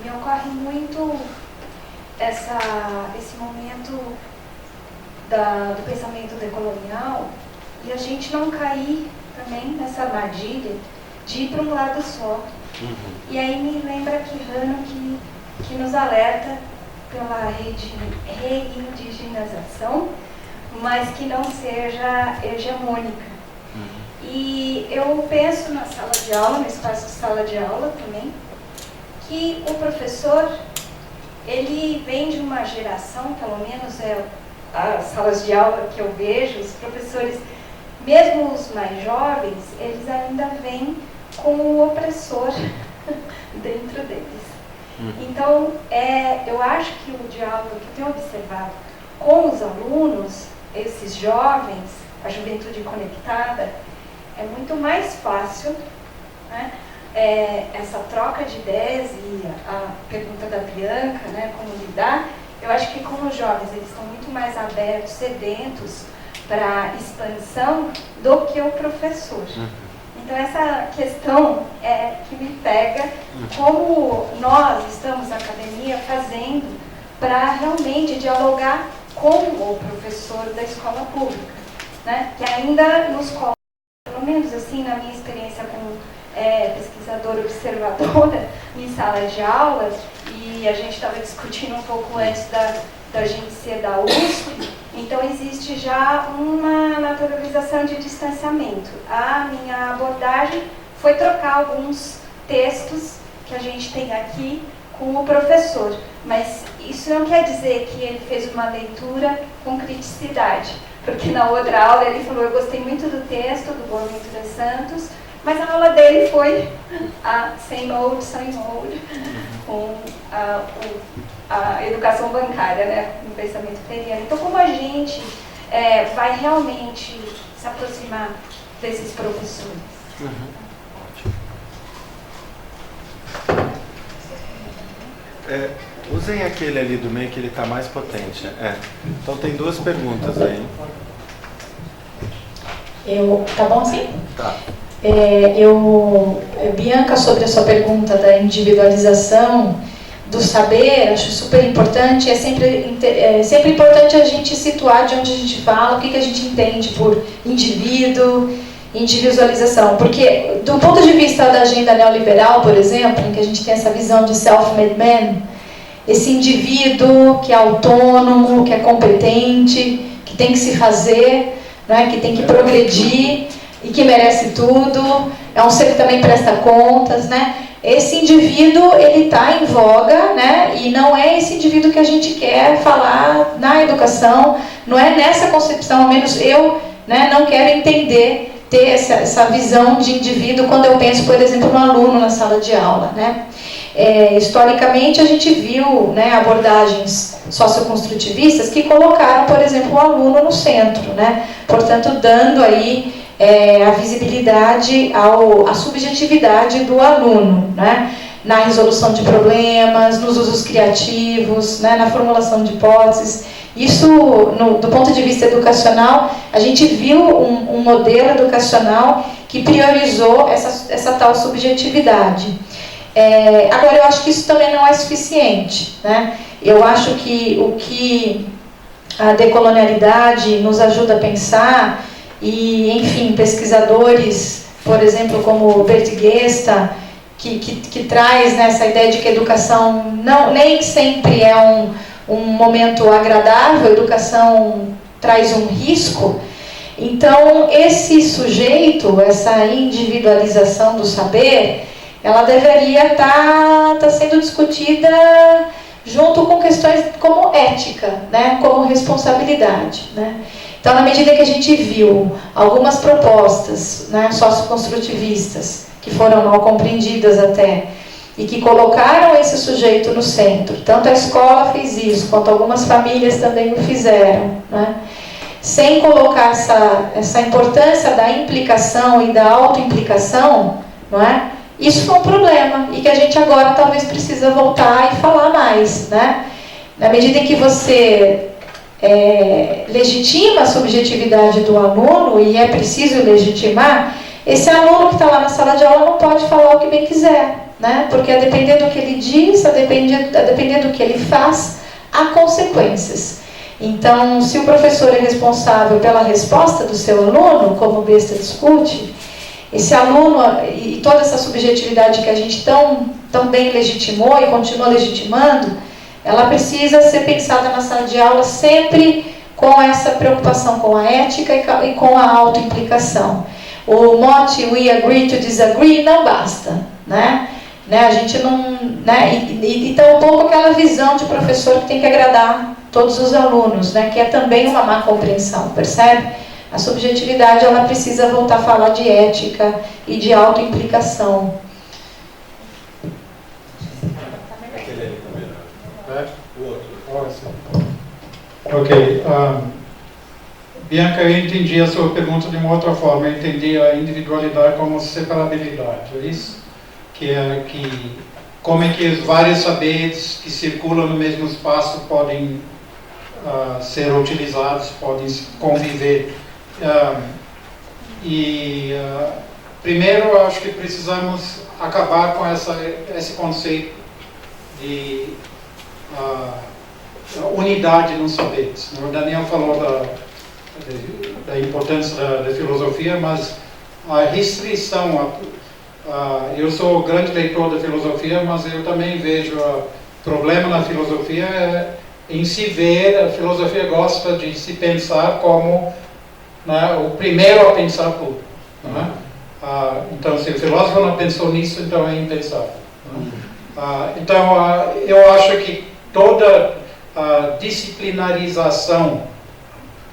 me ocorre muito esse momento do pensamento decolonial e a gente não cair também nessa armadilha de ir para um lado só. E aí me lembra Quijano que nos alerta pela reindigenização, mas que não seja hegemônica. E eu penso na sala de aula, no espaço de sala de aula também, que o professor, ele vem de uma geração, pelo menos as salas de aula que eu vejo, os professores, mesmo os mais jovens, eles ainda vêm com o opressor dentro deles. Então, eu acho que o diálogo que eu tenho observado com os alunos, esses jovens, a juventude conectada, é muito mais fácil, né? Essa troca de ideias e a pergunta da Bianca, né, como lidar, eu acho que como os jovens eles estão muito mais abertos, sedentos para expansão do que o professor. Então essa questão que me pega, como nós estamos na academia fazendo para realmente dialogar com o professor da escola pública, né, que ainda nos coloca, pelo menos assim na minha experiência como pesquisadora observadora em sala de aula, e a gente estava discutindo um pouco antes da gente ser da USP, então existe já uma naturalização de distanciamento. A minha abordagem foi trocar alguns textos que a gente tem aqui com o professor, mas isso não quer dizer que ele fez uma leitura com criticidade, porque na outra aula ele falou, eu gostei muito do texto do Boaventura Santos, mas a aula dele foi a same old, com a educação bancária, né, no pensamento feriano. Então, como a gente vai realmente se aproximar desses professores? Usem aquele ali do meio que ele está mais potente. Então, tem duas perguntas aí. Tá bom assim? Tá. Bianca, sobre a sua pergunta da individualização do saber, acho super importante. É sempre importante a gente situar de onde a gente fala, o que a gente entende por indivíduo, individualização. Porque, do ponto de vista da agenda neoliberal, por exemplo, em que a gente tem essa visão de self-made man, esse indivíduo que é autônomo, que é competente, que tem que se fazer, né, que tem que progredir e que merece tudo, é um ser que também presta contas, né? Esse indivíduo, ele está em voga, né? E E não é esse indivíduo que a gente quer falar na educação, não é nessa concepção, ao menos eu, né, não quero entender, ter essa visão de indivíduo quando eu penso, por exemplo, no aluno na sala de aula, né? Historicamente, a gente viu, né, abordagens socioconstrutivistas que colocaram, por exemplo, o aluno no centro, né? Portanto, dando aí a visibilidade à subjetividade do aluno, né? Na resolução de problemas, nos usos criativos, né? Na formulação de hipóteses. Isso, do ponto de vista educacional, a gente viu um modelo educacional que priorizou essa tal subjetividade. Agora, eu acho que isso também não é suficiente, né? Eu acho que o que a decolonialidade nos ajuda a pensar, e, enfim, pesquisadores, por exemplo, como Bert Gesta, que traz, né, essa ideia de que a educação nem sempre é um momento agradável, a educação traz um risco. Então, esse sujeito, essa individualização do saber, ela deveria estar sendo discutida junto com questões como ética, né, como responsabilidade, né. Então, na medida que a gente viu algumas propostas, né, socioconstrutivistas, que foram mal compreendidas até, e que colocaram esse sujeito no centro, tanto a escola fez isso, quanto algumas famílias também o fizeram, né, sem colocar essa importância da implicação e da autoimplicação, não é? Isso foi um problema, e que a gente agora talvez precisa voltar e falar mais, né? Na medida em que você legitima a subjetividade do aluno, e é preciso legitimar, esse aluno que está lá na sala de aula não pode falar o que bem quiser, né? Porque a depender do que ele diz, a depender do que ele faz, há consequências. Então, se o professor é responsável pela resposta do seu aluno, como o Besta discute, esse aluno e toda essa subjetividade que a gente tão bem legitimou e continua legitimando, ela precisa ser pensada na sala de aula sempre com essa preocupação com a ética e com a autoimplicação. O mote "we agree to disagree" não basta, né? A gente não, né? E tampouco aquela visão de professor que tem que agradar todos os alunos, né? Que é também uma má compreensão, percebe? A subjetividade, ela precisa voltar a falar de ética e de autoimplicação. Ok. Bianca, eu entendi a sua pergunta de uma outra forma. Eu entendi a individualidade como separabilidade, é isso? Como é que os vários saberes que circulam no mesmo espaço podem ser utilizados, podem conviver. Primeiro, eu acho que precisamos acabar com esse conceito de unidade nos saberes. O Daniel falou da importância da filosofia, mas a restrição, eu sou grande leitor da filosofia, mas eu também vejo o problema na filosofia em se ver, a filosofia gosta de se pensar como, né, o primeiro a pensar tudo. Né? Então, se o filósofo não pensou nisso, então é impensável. Né? Então, eu acho que toda a disciplinarização,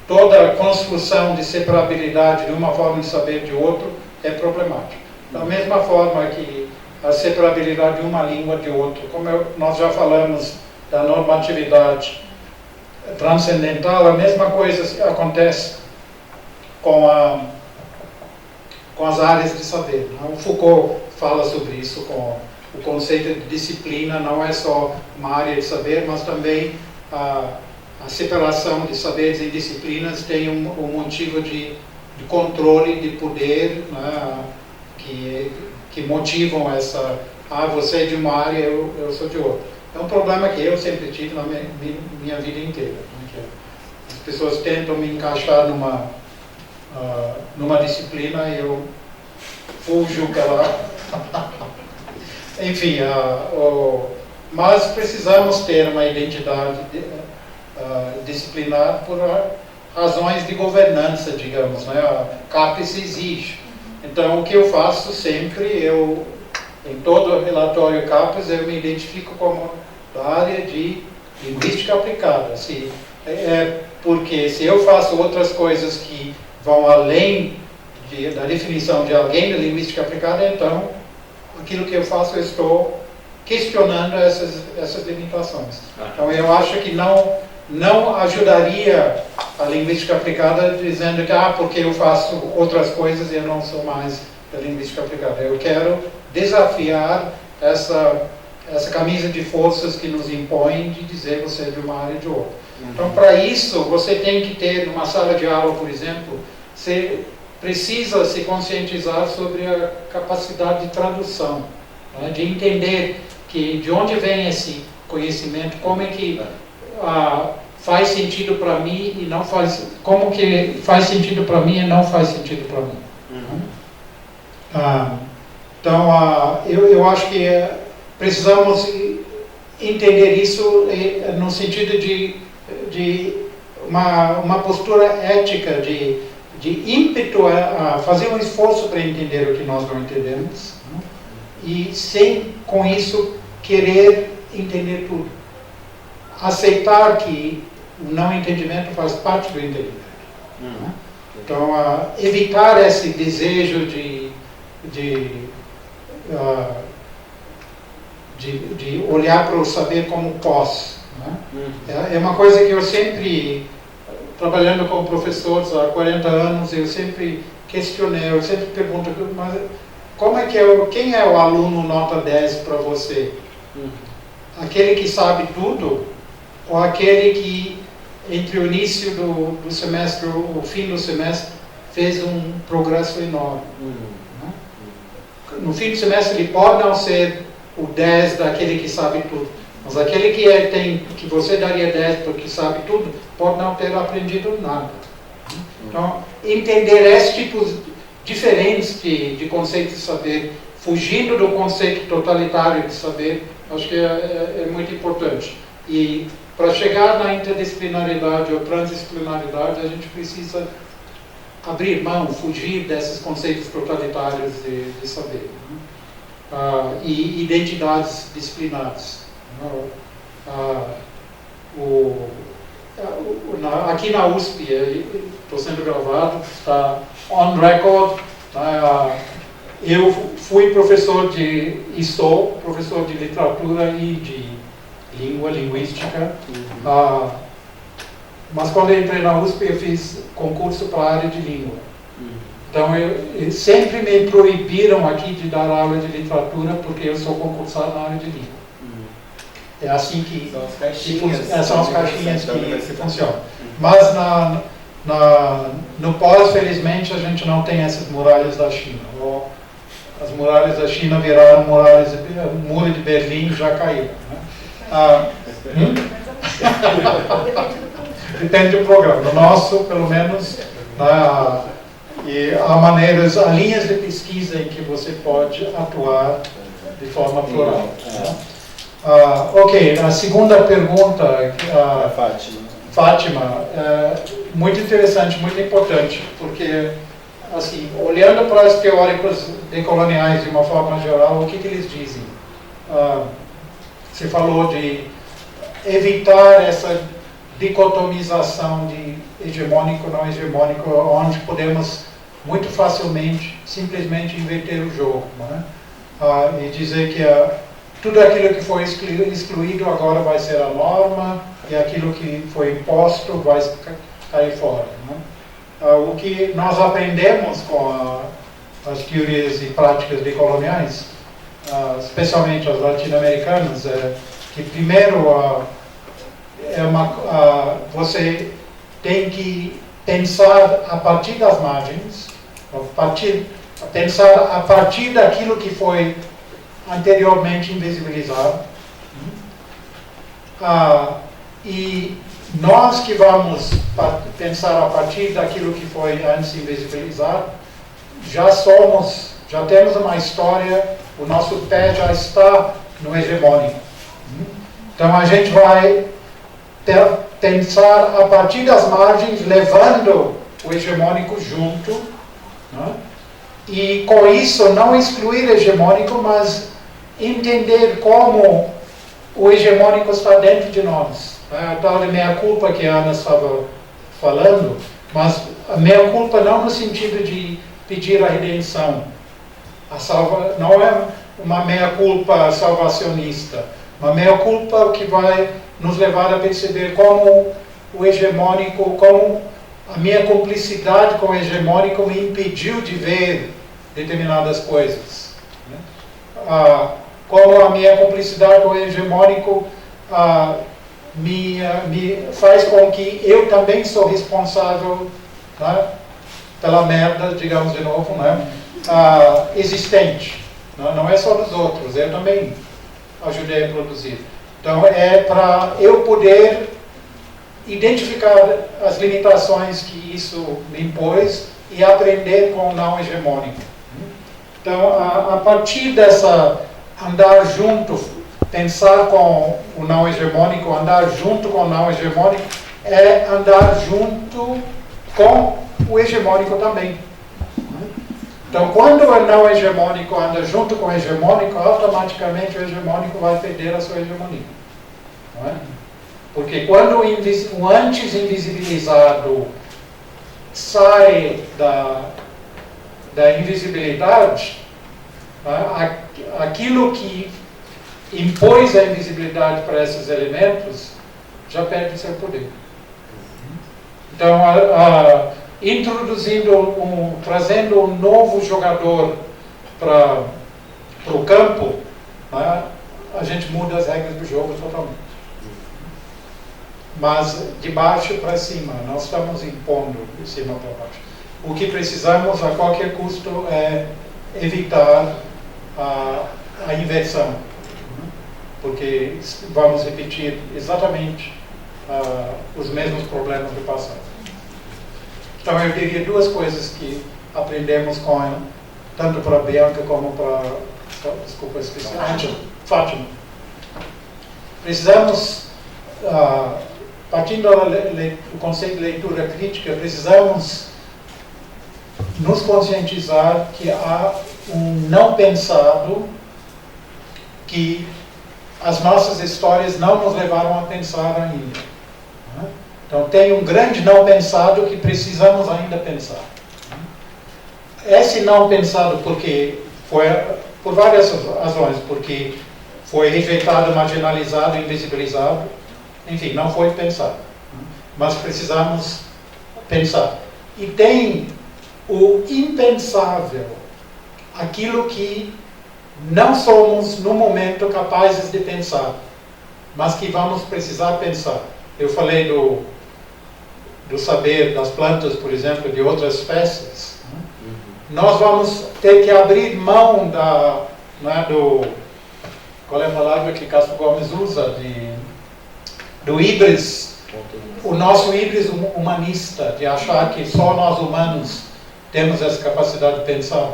toda a construção de separabilidade de uma forma de saber de outro é problemática. Da mesma forma que a separabilidade de uma língua de outra, como nós já falamos da normatividade transcendental, a mesma coisa acontece com as áreas de saber. O Foucault fala sobre isso, com o conceito de disciplina, não é só uma área de saber, mas também a separação de saberes e disciplinas tem um motivo de controle, de poder, né, que motivam essa, você é de uma área, eu sou de outra. É um problema que eu sempre tive na minha vida inteira. Né, que as pessoas tentam me encaixar numa disciplina e eu fujo pela... Enfim, mas precisamos ter uma identidade disciplinar por razões de governança, digamos, né? A CAPES exige. Então, o que eu faço sempre, em todo relatório CAPES, eu me identifico como da área de linguística aplicada. Porque se eu faço outras coisas que vão além da definição de alguém da linguística aplicada, então aquilo que eu faço, eu estou questionando essas limitações. Então eu acho que não ajudaria a linguística aplicada dizendo que porque eu faço outras coisas e eu não sou mais da linguística aplicada. Eu quero desafiar essa camisa de forças que nos impõe de dizer você é de uma área e de outra. Então, para isso, você tem que ter, numa sala de aula, por exemplo, você precisa se conscientizar sobre a capacidade de tradução, né? De entender de onde vem esse conhecimento, como é que faz sentido para mim e não faz, como que faz sentido para mim e não faz sentido para mim. Então, eu acho que precisamos entender isso no sentido de uma postura ética, de ímpeto a fazer um esforço para entender o que nós não entendemos, né? E sem, com isso, querer entender tudo. Aceitar que o não entendimento faz parte do entendimento. Né? Então, evitar esse desejo de olhar para o saber como pós. Né? É uma coisa que eu sempre, trabalhando como professor há 40 anos, eu sempre questionei, eu sempre pergunto, mas quem é o aluno nota 10 para você? Aquele que sabe tudo ou aquele que entre o início do semestre e o fim do semestre fez um progresso enorme? Né? No fim do semestre ele pode não ser o 10 daquele que sabe tudo, mas aquele que você daria 10 porque sabe tudo, pode não ter aprendido nada. Então, entender esses tipos diferentes de conceitos de saber, fugindo do conceito totalitário de saber, acho que é muito importante. E para chegar na interdisciplinaridade ou transdisciplinaridade, a gente precisa abrir mão, fugir desses conceitos totalitários de saber. E identidades disciplinares. Aqui na USP, estou sendo gravado, está on record, eu fui estou professor de literatura e de linguística, mas quando eu entrei na USP eu fiz concurso para a área de língua. Então, sempre me proibiram aqui de dar aula de literatura porque eu sou concursado na área de língua. É assim que são as caixinhas que funcionam. Mas no pós, felizmente, a gente não tem essas muralhas da China. As muralhas da China viraram o muro de Berlim e já caíram. Né? Depende do programa. No nosso, pelo menos, e há linhas de pesquisa em que você pode atuar de forma plural. Né? Ok, a segunda pergunta, Fátima, muito interessante, muito importante, porque, assim, olhando para os teóricos decoloniais de uma forma geral, o que eles dizem? Você falou de evitar essa dicotomização de hegemônico e não hegemônico, onde podemos muito facilmente, simplesmente inverter o jogo, né? E dizer que tudo aquilo que foi excluído agora vai ser a norma e aquilo que foi imposto vai cair fora. Né? O que nós aprendemos com as teorias e práticas decoloniais, especialmente as latino-americanas, é que primeiro você tem que pensar a partir das margens, pensar a partir daquilo que foi anteriormente invisibilizado. E nós que vamos pensar a partir daquilo que foi antes invisibilizado, já temos uma história, o nosso pé já está no hegemônico. Então a gente vai pensar a partir das margens, levando o hegemônico junto, né? E com isso não excluir o hegemônico, mas entender como o hegemônico está dentro de nós. A tal de meia-culpa que a Ana estava falando, mas a meia-culpa não no sentido de pedir a redenção. Não é uma meia-culpa salvacionista, uma meia-culpa que vai nos levar a perceber como o hegemônico, como a minha cumplicidade com o hegemônico me impediu de ver determinadas coisas. Como a minha cumplicidade com o hegemônico me faz com que eu também sou responsável, né, pela merda, digamos de novo, né, existente. Não é só dos outros, eu também ajudei a produzir. Então é para eu poder identificar as limitações que isso me impôs e aprender com o não hegemônico. Então, a partir dessa andar junto, pensar com o não hegemônico, andar junto com o não hegemônico, é andar junto com o hegemônico também. Então, quando o não hegemônico anda junto com o hegemônico, automaticamente o hegemônico vai perder a sua hegemonia. Não é? Porque quando o antes invisibilizado sai da invisibilidade, aquilo que impôs a invisibilidade para esses elementos já perde seu poder. Então, trazendo um novo jogador para o campo, a gente muda as regras do jogo totalmente. Mas de baixo para cima, nós estamos impondo de cima para baixo. O que precisamos a qualquer custo é evitar a inversão, porque vamos repetir exatamente os mesmos problemas do passado. Então eu diria duas coisas que aprendemos tanto para Bianca como para Fátima. Precisamos, partindo do conceito de leitura crítica, precisamos nos conscientizar que há um não pensado, que as nossas histórias não nos levaram a pensar ainda. Então tem um grande não pensado que precisamos ainda pensar. Esse não pensado porque foi por várias razões, porque foi rejeitado, marginalizado, invisibilizado, enfim, não foi pensado. Mas precisamos pensar. E tem o impensável, aquilo que não somos no momento capazes de pensar, mas que vamos precisar pensar. Eu falei do saber das plantas, por exemplo, de outras espécies. Nós vamos ter que abrir mão qual é a palavra que Castro Gomes usa? Do híbris, o nosso híbris humanista, de achar que só nós humanos temos essa capacidade de pensar.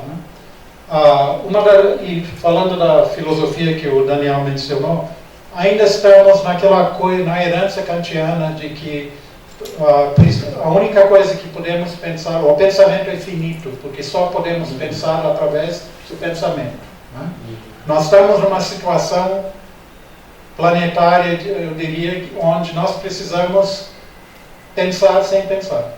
E falando da filosofia que o Daniel mencionou, ainda estamos naquela coisa, na herança kantiana de que a única coisa que podemos pensar, o pensamento é finito, porque só podemos pensar através do pensamento. Nós estamos numa situação planetária, eu diria, onde nós precisamos pensar sem pensar.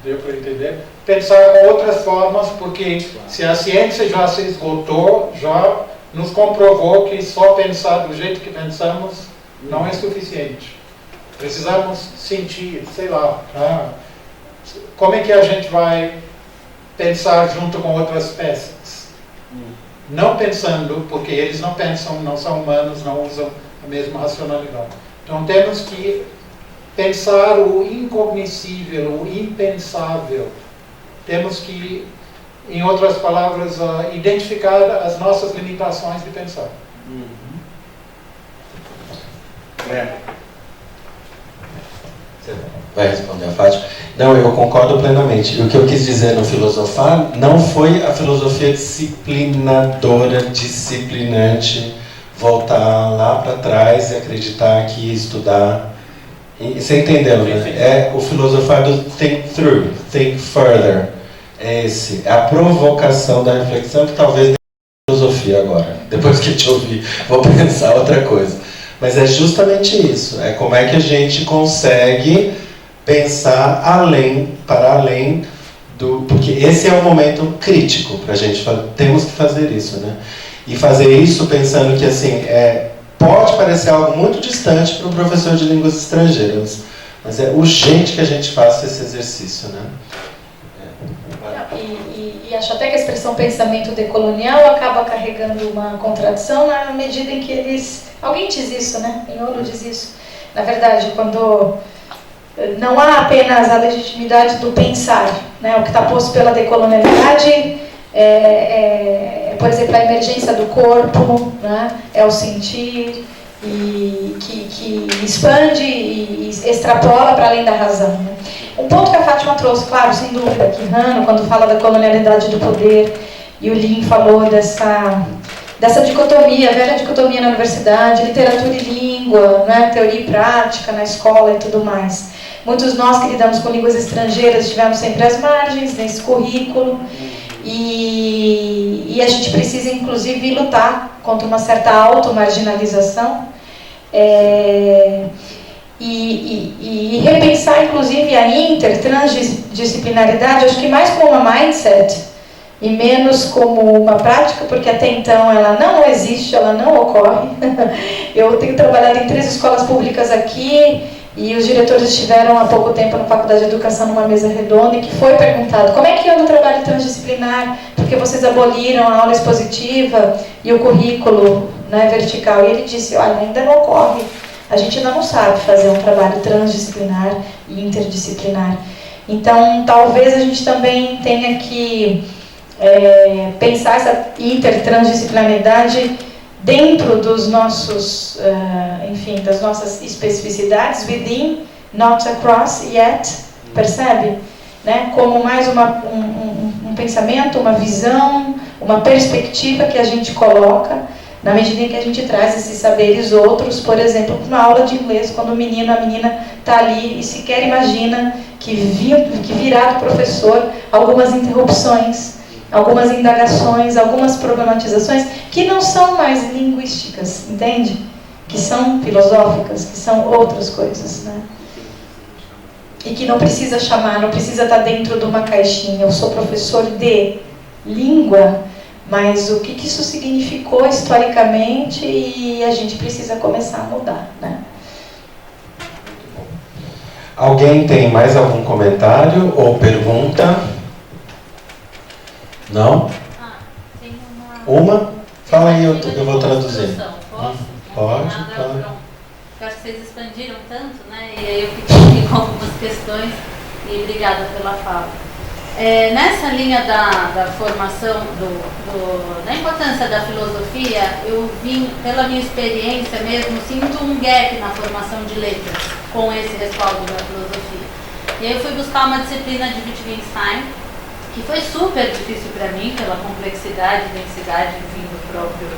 Deu para entender? Pensar com outras formas, porque se a ciência já se esgotou, já nos comprovou que só pensar do jeito que pensamos não é suficiente. Precisamos sentir, sei lá, como é que a gente vai pensar junto com outras espécies? Não pensando, porque eles não pensam, não são humanos, não usam a mesma racionalidade. Então temos que pensar o incognoscível, o impensável. Temos que, em outras palavras, identificar as nossas limitações de pensar. Vai responder a Fátima? Não, eu concordo plenamente. O que eu quis dizer no filosofar não foi a filosofia disciplinadora, disciplinante, voltar lá para trás e acreditar que estudar. Você entendeu, né? É o filosofar do think through, think further. É a provocação da reflexão que talvez tenha filosofia. filosofia agora. Depois que te ouvir, vou pensar outra coisa. Mas é justamente isso. É como é que a gente consegue pensar para além do... Porque esse é um momento crítico para a gente. Temos que fazer isso, né? E fazer isso pensando que, assim, pode parecer algo muito distante para um professor de línguas estrangeiras, mas é urgente que a gente faça esse exercício, né? E acho até que a expressão pensamento decolonial acaba carregando uma contradição na medida em que eles... Alguém diz isso, né? Mignolo diz isso. Na verdade, quando não há apenas a legitimidade do pensar, né? O que está posto pela decolonialidade por exemplo, a emergência do corpo, né? É o sentir, e que expande e extrapola para além da razão, né? Um ponto que a Fátima trouxe, claro, sem dúvida, que Rano, quando fala da colonialidade do poder, e o Lin falou dessa dicotomia, velha dicotomia na universidade, literatura e língua, né? Teoria e prática na escola e tudo mais. Muitos nós que lidamos com línguas estrangeiras estivemos sempre às margens nesse currículo, e a gente precisa, inclusive, lutar contra uma certa automarginalização e repensar, inclusive, a transdisciplinaridade, acho que mais como uma mindset e menos como uma prática, porque até então ela não existe, ela não ocorre. Eu tenho trabalhado em 3 escolas públicas aqui, e os diretores estiveram há pouco tempo na Faculdade de Educação numa mesa redonda e que foi perguntado como é que anda o trabalho transdisciplinar, porque vocês aboliram a aula expositiva e o currículo, né, vertical. E ele disse, olha, ainda não ocorre, a gente ainda não sabe fazer um trabalho transdisciplinar e interdisciplinar. Então, talvez a gente também tenha que pensar essa intertransdisciplinaridade dentro dos nossos, das nossas especificidades, within, not across yet, percebe? Né? Como mais um pensamento, uma visão, uma perspectiva que a gente coloca, na medida em que a gente traz esses saberes outros, por exemplo, para uma aula de inglês, quando o menino, a menina está ali e sequer imagina que virá do professor algumas interrupções, algumas indagações, algumas problematizações que não são mais linguísticas, entende? Que são filosóficas, que são outras coisas, né? E que não precisa chamar, não precisa estar dentro de uma caixinha. Eu sou professor de língua, mas o que isso significou historicamente, e a gente precisa começar a mudar, né? Alguém tem mais algum comentário ou pergunta? Não? Tem uma? Fala aí, eu vou traduzir. Posso? Pode, claro. Eu acho que vocês expandiram tanto, né? E aí eu fiquei aqui com algumas questões, e obrigada pela fala. Nessa linha da formação, da importância da filosofia, eu vim, pela minha experiência mesmo, sinto um gap na formação de letras, com esse respaldo da filosofia. E aí eu fui buscar uma disciplina de Wittgenstein, que foi super difícil para mim, pela complexidade e densidade, enfim, do próprio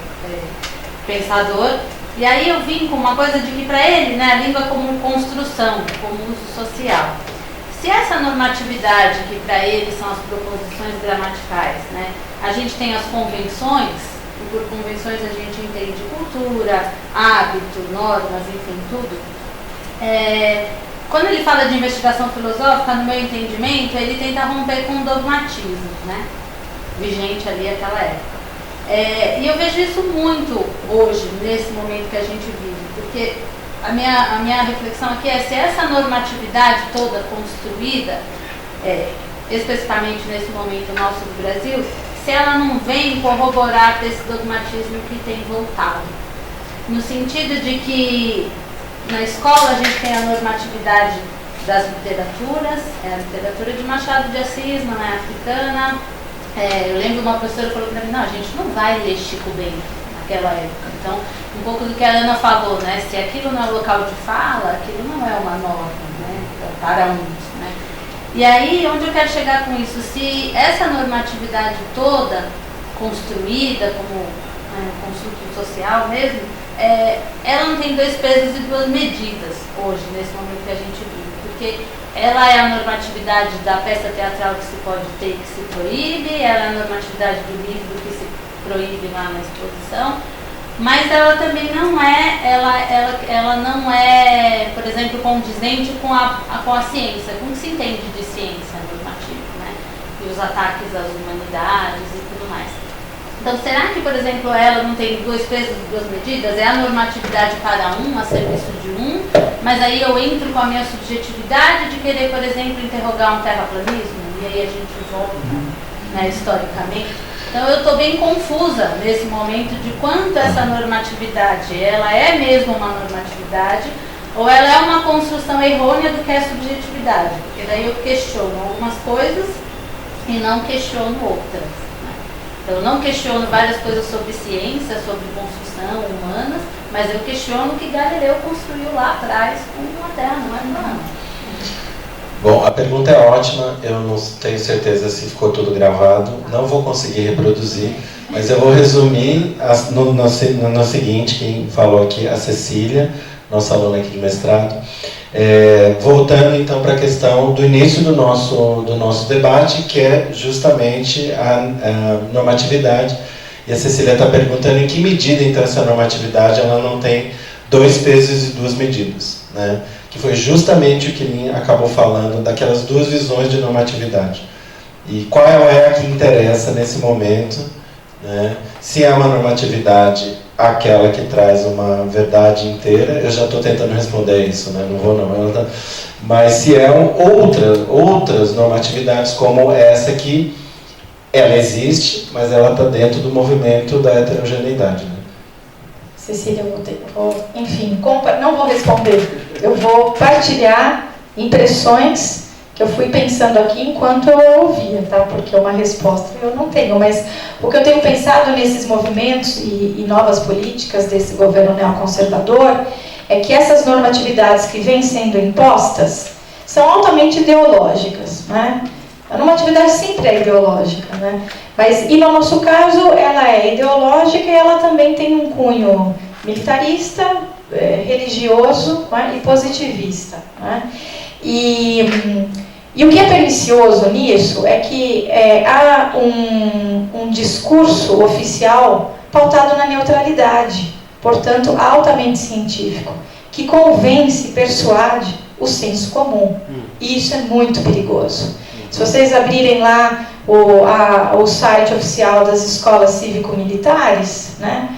pensador. E aí eu vim com uma coisa de que para ele, né, a língua como construção, como uso social. Se essa normatividade, que para ele são as proposições gramaticais, né, a gente tem as convenções, e por convenções a gente entende cultura, hábito, normas, enfim, tudo. Quando ele fala de investigação filosófica, no meu entendimento, ele tenta romper com o dogmatismo, né, vigente ali naquela época. E eu vejo isso muito hoje, nesse momento que a gente vive, porque a minha reflexão aqui é se essa normatividade toda construída, especificamente nesse momento nosso do Brasil, se ela não vem corroborar desse dogmatismo que tem voltado. No sentido de que na escola a gente tem a normatividade das literaturas, a literatura de Machado de Assis, não é africana. Eu lembro uma professora falou para mim, não, a gente não vai ler Chico Bento naquela época. Então, um pouco do que a Ana falou, né? Se aquilo não é local de fala, aquilo não é uma norma, né? Para uns, né? E aí, onde eu quero chegar com isso? Se essa normatividade toda construída como construto social mesmo, ela não tem 2 pesos e 2 medidas hoje, nesse momento que a gente vive, porque ela é a normatividade da peça teatral que se pode ter e que se proíbe, ela é a normatividade do livro que se proíbe lá na exposição, mas ela também não é, ela não é, por exemplo, condizente com a ciência, com o que se entende de ciência normativa, né? E os ataques às humanidades e tudo mais. Então, será que, por exemplo, ela não tem 2 pesos, 2 medidas? É a normatividade para um, a serviço de um, mas aí eu entro com a minha subjetividade de querer, por exemplo, interrogar um terraplanismo, e aí a gente volta, né, historicamente. Então, eu estou bem confusa nesse momento de quanto essa normatividade, ela é mesmo uma normatividade, ou ela é uma construção errônea do que é subjetividade, porque daí eu questiono algumas coisas e não questiono outras. Eu não questiono várias coisas sobre ciência, sobre construção humanas, mas eu questiono o que Galileu construiu lá atrás com a Terra, não é plana. Bom, a pergunta é ótima, eu não tenho certeza se ficou tudo gravado, não vou conseguir reproduzir, mas eu vou resumir no seguinte, quem falou aqui, a Cecília, nossa aluna aqui de mestrado. Voltando então para a questão do início do nosso debate, que é justamente a normatividade. E a Cecília está perguntando em que medida então essa normatividade ela não tem 2 pesos e 2 medidas, né? Que foi justamente o que Lin acabou falando daquelas 2 visões de normatividade. E qual é a que interessa nesse momento, né? Se é uma normatividade aquela que traz uma verdade inteira, eu já estou tentando responder isso, né? Não vou não. Mas se é outras normatividades como essa aqui, ela existe, mas ela está dentro do movimento da heterogeneidade. Né? Cecília, enfim, não vou responder. Eu vou partilhar impressões que eu fui pensando aqui enquanto eu ouvia, tá? Porque uma resposta eu não tenho, mas o que eu tenho pensado nesses movimentos e novas políticas desse governo neoconservador é que essas normatividades que vêm sendo impostas são altamente ideológicas, né? A normatividade sempre é ideológica, né? Mas, e no nosso caso, ela é ideológica e ela também tem um cunho militarista, religioso, né? E positivista, né? E o que é pernicioso nisso é que há um discurso oficial pautado na neutralidade, portanto, altamente científico, que convence, persuade o senso comum. E isso é muito perigoso. Se vocês abrirem lá o site oficial das escolas cívico-militares, né,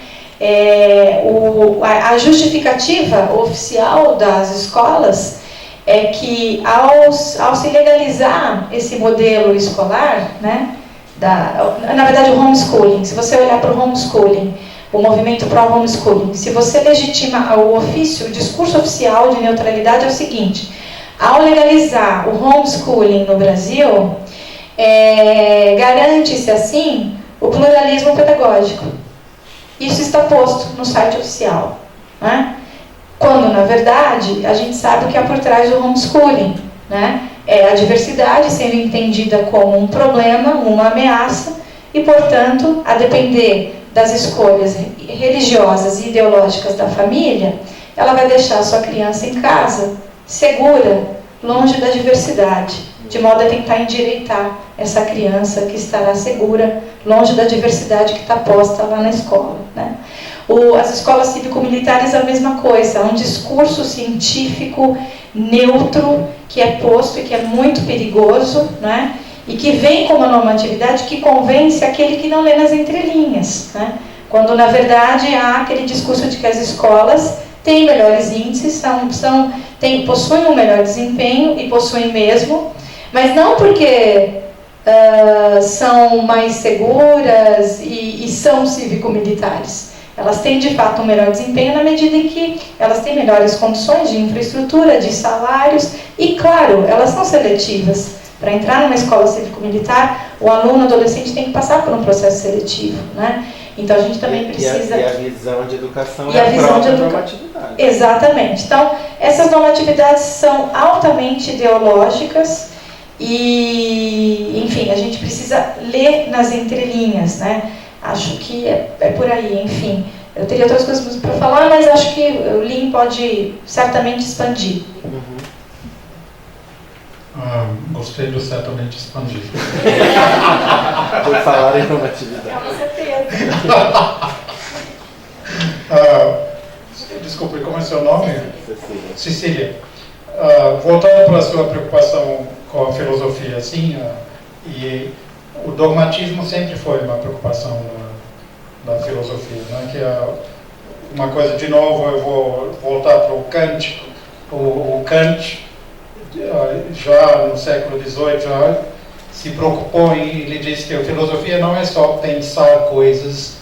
a justificativa oficial das escolas é que ao se legalizar esse modelo escolar, né, na verdade o homeschooling, se você olhar para o homeschooling, o movimento pró-homeschooling, se você legitima o ofício, o discurso oficial de neutralidade é o seguinte: ao legalizar o homeschooling no Brasil, garante-se assim o pluralismo pedagógico. Isso está posto no site oficial, né? Quando, na verdade, a gente sabe o que há por trás do homeschooling, né? É a diversidade sendo entendida como um problema, uma ameaça, e, portanto, a depender das escolhas religiosas e ideológicas da família, ela vai deixar a sua criança em casa, segura, longe da diversidade, de modo a tentar endireitar essa criança que estará segura, longe da diversidade que está posta lá na escola, né? As escolas cívico-militares é a mesma coisa, é um discurso científico neutro que é posto e que é muito perigoso, né? E que vem com uma normatividade que convence aquele que não lê nas entrelinhas, né? Quando na verdade há aquele discurso de que as escolas têm melhores índices, possuem um melhor desempenho e possuem mesmo, mas não porque são mais seguras e são cívico-militares. Elas têm, de fato, um melhor desempenho na medida em que elas têm melhores condições de infraestrutura, de salários e, claro, elas são seletivas. Para entrar numa escola cívico-militar, o aluno adolescente tem que passar por um processo seletivo, né? Então, a gente também precisa... E a visão de educação é a própria normatividade. Exatamente. Então, essas normatividades são altamente ideológicas e, enfim, a gente precisa ler nas entrelinhas, né? Acho que é por aí, enfim. Eu teria outras coisas para falar, mas acho que o Lin pode certamente expandir. Gostei do certamente expandir. Por falar em normatividade. Com certeza. Desculpe, como é seu nome? Cecília. Voltando para a sua preocupação com a filosofia, assim, e o dogmatismo sempre foi uma preocupação da filosofia, né? Que uma coisa, de novo, eu vou voltar para o Kant. O Kant, já no século XVIII, já se preocupou e ele disse que a filosofia não é só pensar coisas,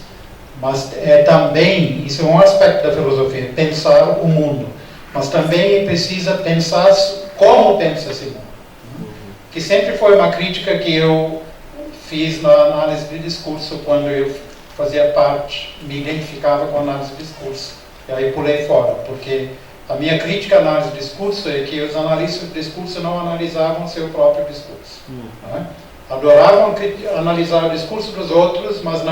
mas é também, isso é um aspecto da filosofia, pensar o mundo, mas também precisa pensar como pensa esse mundo. Que sempre foi uma crítica que eu fiz na análise de discurso, quando eu fazia parte, me identificava com a análise de discurso. E aí pulei fora, porque a minha crítica à análise de discurso é que os analistas de discurso não analisavam seu próprio discurso. Né? Adoravam analisar o discurso dos outros, mas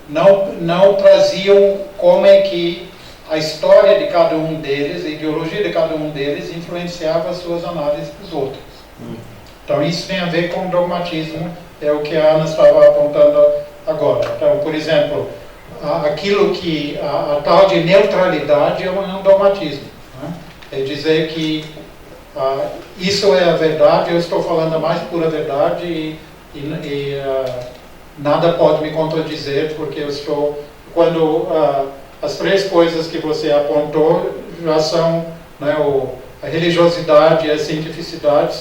não traziam como é que a história de cada um deles, a ideologia de cada um deles influenciava as suas análises dos outros. Então isso tem a ver com o dogmatismo, é o que a Ana estava apontando agora. Então, por exemplo, aquilo que a tal de neutralidade é um dogmatismo. Né? É dizer que isso é a verdade, eu estou falando a mais pura verdade e nada pode me contradizer, porque eu estou... Quando as três coisas que você apontou já são, né, a religiosidade e a cientificidade,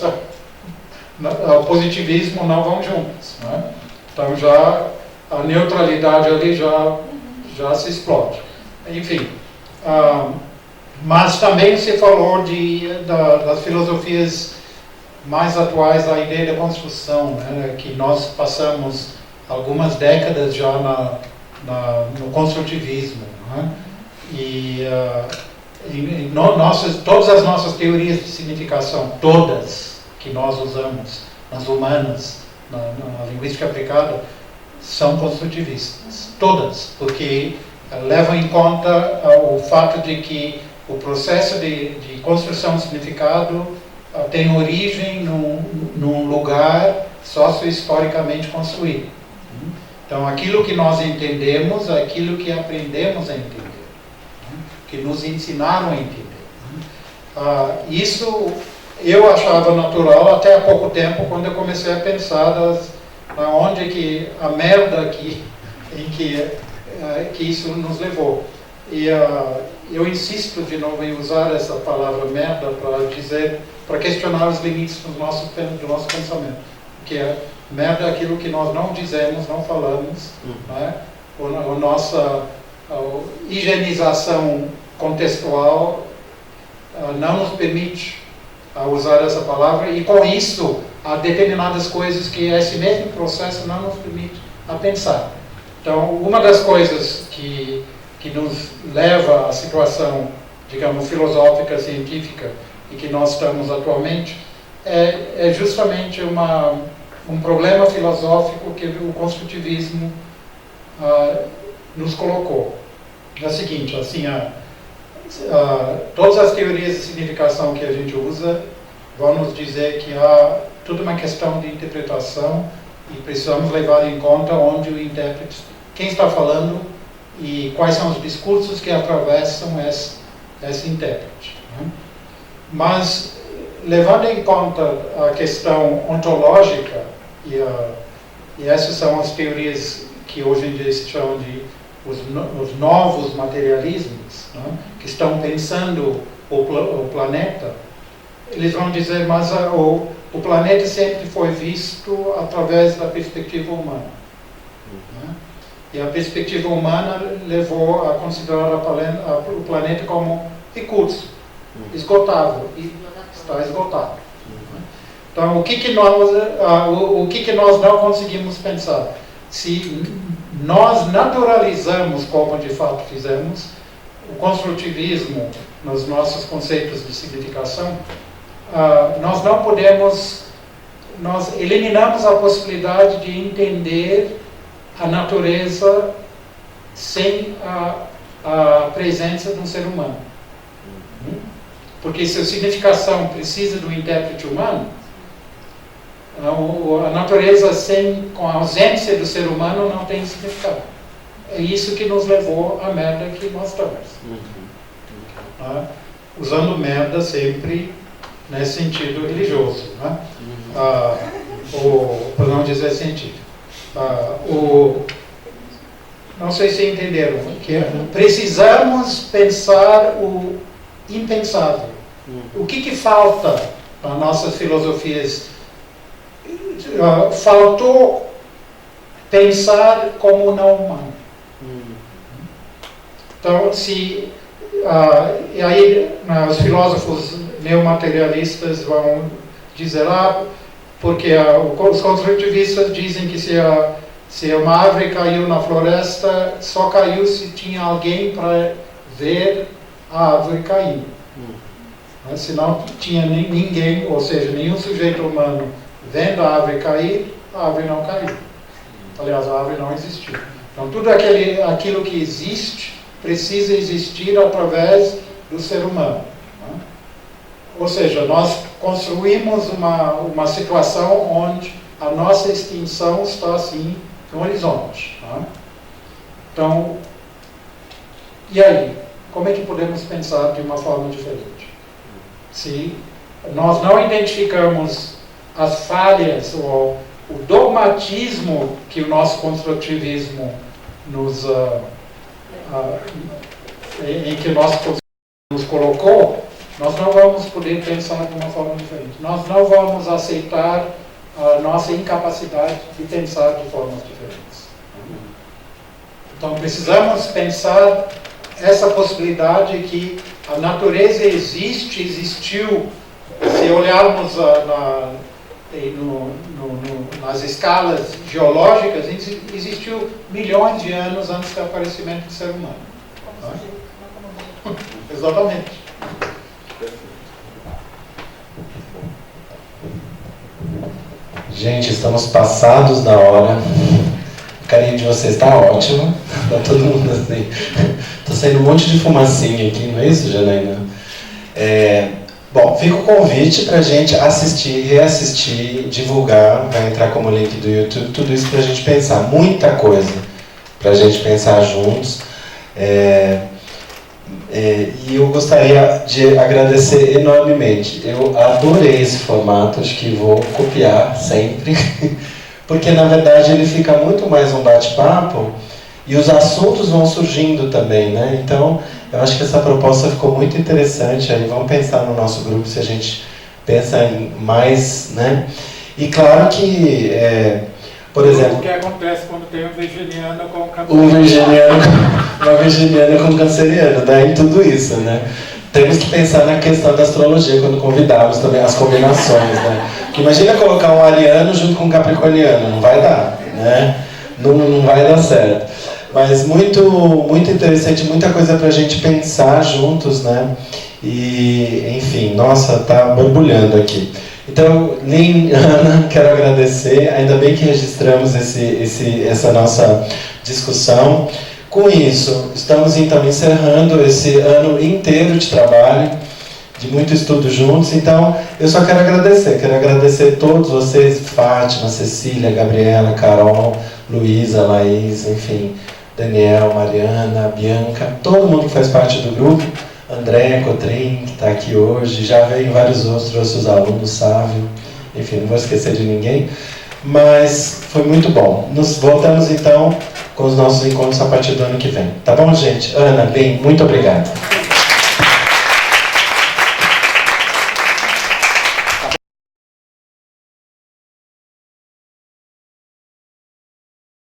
o positivismo não vão juntos. Né? Então já a neutralidade ali já se explode. Enfim, mas também se falou das filosofias mais atuais, a ideia da construção, né, que nós passamos algumas décadas já no construtivismo. Né, e todas as nossas teorias de significação, todas que nós usamos nas humanas, na linguística aplicada, são construtivistas. Todas, porque levam em conta o fato de que o processo de construção de significado tem origem num lugar socio-historicamente construído. Então, aquilo que nós entendemos é aquilo que aprendemos a entender, que nos ensinaram a entender. Isso eu achava natural até há pouco tempo, quando eu comecei a pensar onde que a merda em que isso nos levou. E eu insisto de novo em usar essa palavra merda para questionar os limites do nosso pensamento. Porque merda é aquilo que nós não dizemos, não falamos, né? A nossa higienização contextual não nos permite usar essa palavra, e com isso há determinadas coisas que esse mesmo processo não nos permite a pensar. Então, uma das coisas que nos leva à situação, digamos, filosófica, científica, e que nós estamos atualmente, é justamente um problema filosófico que o construtivismo nos colocou. É o seguinte, assim, todas as teorias de significação que a gente usa vão nos dizer que há tudo uma questão de interpretação e precisamos levar em conta onde o intérprete, quem está falando e quais são os discursos que atravessam esse intérprete. Né? Mas, levando em conta a questão ontológica, e essas são as teorias que hoje em dia se chamam de os novos materialismos, né, que estão pensando o planeta, eles vão dizer, mas o planeta sempre foi visto através da perspectiva humana. Né? E a perspectiva humana levou a considerar o planeta como recurso esgotável, e está esgotado. Então, o que nós não conseguimos pensar? Se nós naturalizamos, como de fato fizemos, o construtivismo nos nossos conceitos de significação, nós eliminamos a possibilidade de entender a natureza sem a presença de um ser humano. Porque se a significação precisa do intérprete humano, a natureza com a ausência do ser humano não tem significado. é isso que nos levou à merda que nós estamos. Tá? Usando merda sempre nesse sentido religioso, né? Para não dizer científico. Não sei se entenderam, que precisamos pensar o impensável. O que falta nas nossas filosofias? Faltou pensar como não humano. Então, e aí os filósofos neomaterialistas vão dizer porque os construtivistas dizem que se uma árvore caiu na floresta, só caiu se tinha alguém para ver a árvore caindo. Mas se não tinha ninguém, ou seja, nenhum sujeito humano vendo a árvore cair, a árvore não caiu. Aliás, a árvore não existiu. Então, tudo aquilo que existe precisa existir através do ser humano. Né? Ou seja, nós construímos uma situação onde a nossa extinção está assim no horizonte. Né? Então, e aí? Como é que podemos pensar de uma forma diferente? Se nós não identificamos as falhas ou o dogmatismo que o nosso construtivismo em que nos colocou, nós não vamos poder pensar de uma forma diferente. Nós não vamos aceitar a nossa incapacidade de pensar de formas diferentes. Então precisamos pensar essa possibilidade que a natureza existiu. Se olharmos nas escalas geológicas, existiu milhões de anos antes do aparecimento do ser humano. Exatamente. Gente, estamos passados da hora. O carinho de vocês está ótimo. Está todo mundo assim. Está saindo um monte de fumacinha aqui, não é isso, Janaína? Bom, fica o convite para a gente assistir, reassistir, divulgar. Vai entrar como link do YouTube, tudo isso para a gente pensar. Muita coisa para a gente pensar juntos. E eu gostaria de agradecer enormemente. Eu adorei esse formato, acho que vou copiar sempre, porque na verdade ele fica muito mais um bate-papo e os assuntos vão surgindo também, né? Então, eu acho que essa proposta ficou muito interessante. Aí vamos pensar no nosso grupo se a gente pensa em mais, né? E claro que, por exemplo... O que acontece quando tem um virginiano com uma virginiana com canceriano, né? E tudo isso, né? Temos que pensar na questão da astrologia quando convidarmos também as combinações, né? Porque imagina colocar um ariano junto com um capricorniano, não vai dar, né? Não vai dar certo. Mas muito, muito interessante, muita coisa para a gente pensar juntos, né? E, enfim, nossa, tá borbulhando aqui. Então, Lin, Ana, quero agradecer. Ainda bem que registramos essa nossa discussão. Com isso, estamos então encerrando esse ano inteiro de trabalho, de muito estudo juntos. Então, eu só quero agradecer a todos vocês, Fátima, Cecília, Gabriela, Carol, Luísa, Laís, enfim, Daniel, Mariana, Bianca, todo mundo que faz parte do grupo, André Cotrim, que está aqui hoje, já veio vários outros alunos, Sávio, enfim, não vou esquecer de ninguém, mas foi muito bom. Nos voltamos então com os nossos encontros a partir do ano que vem. Tá bom, gente? Ana, bem, muito obrigado.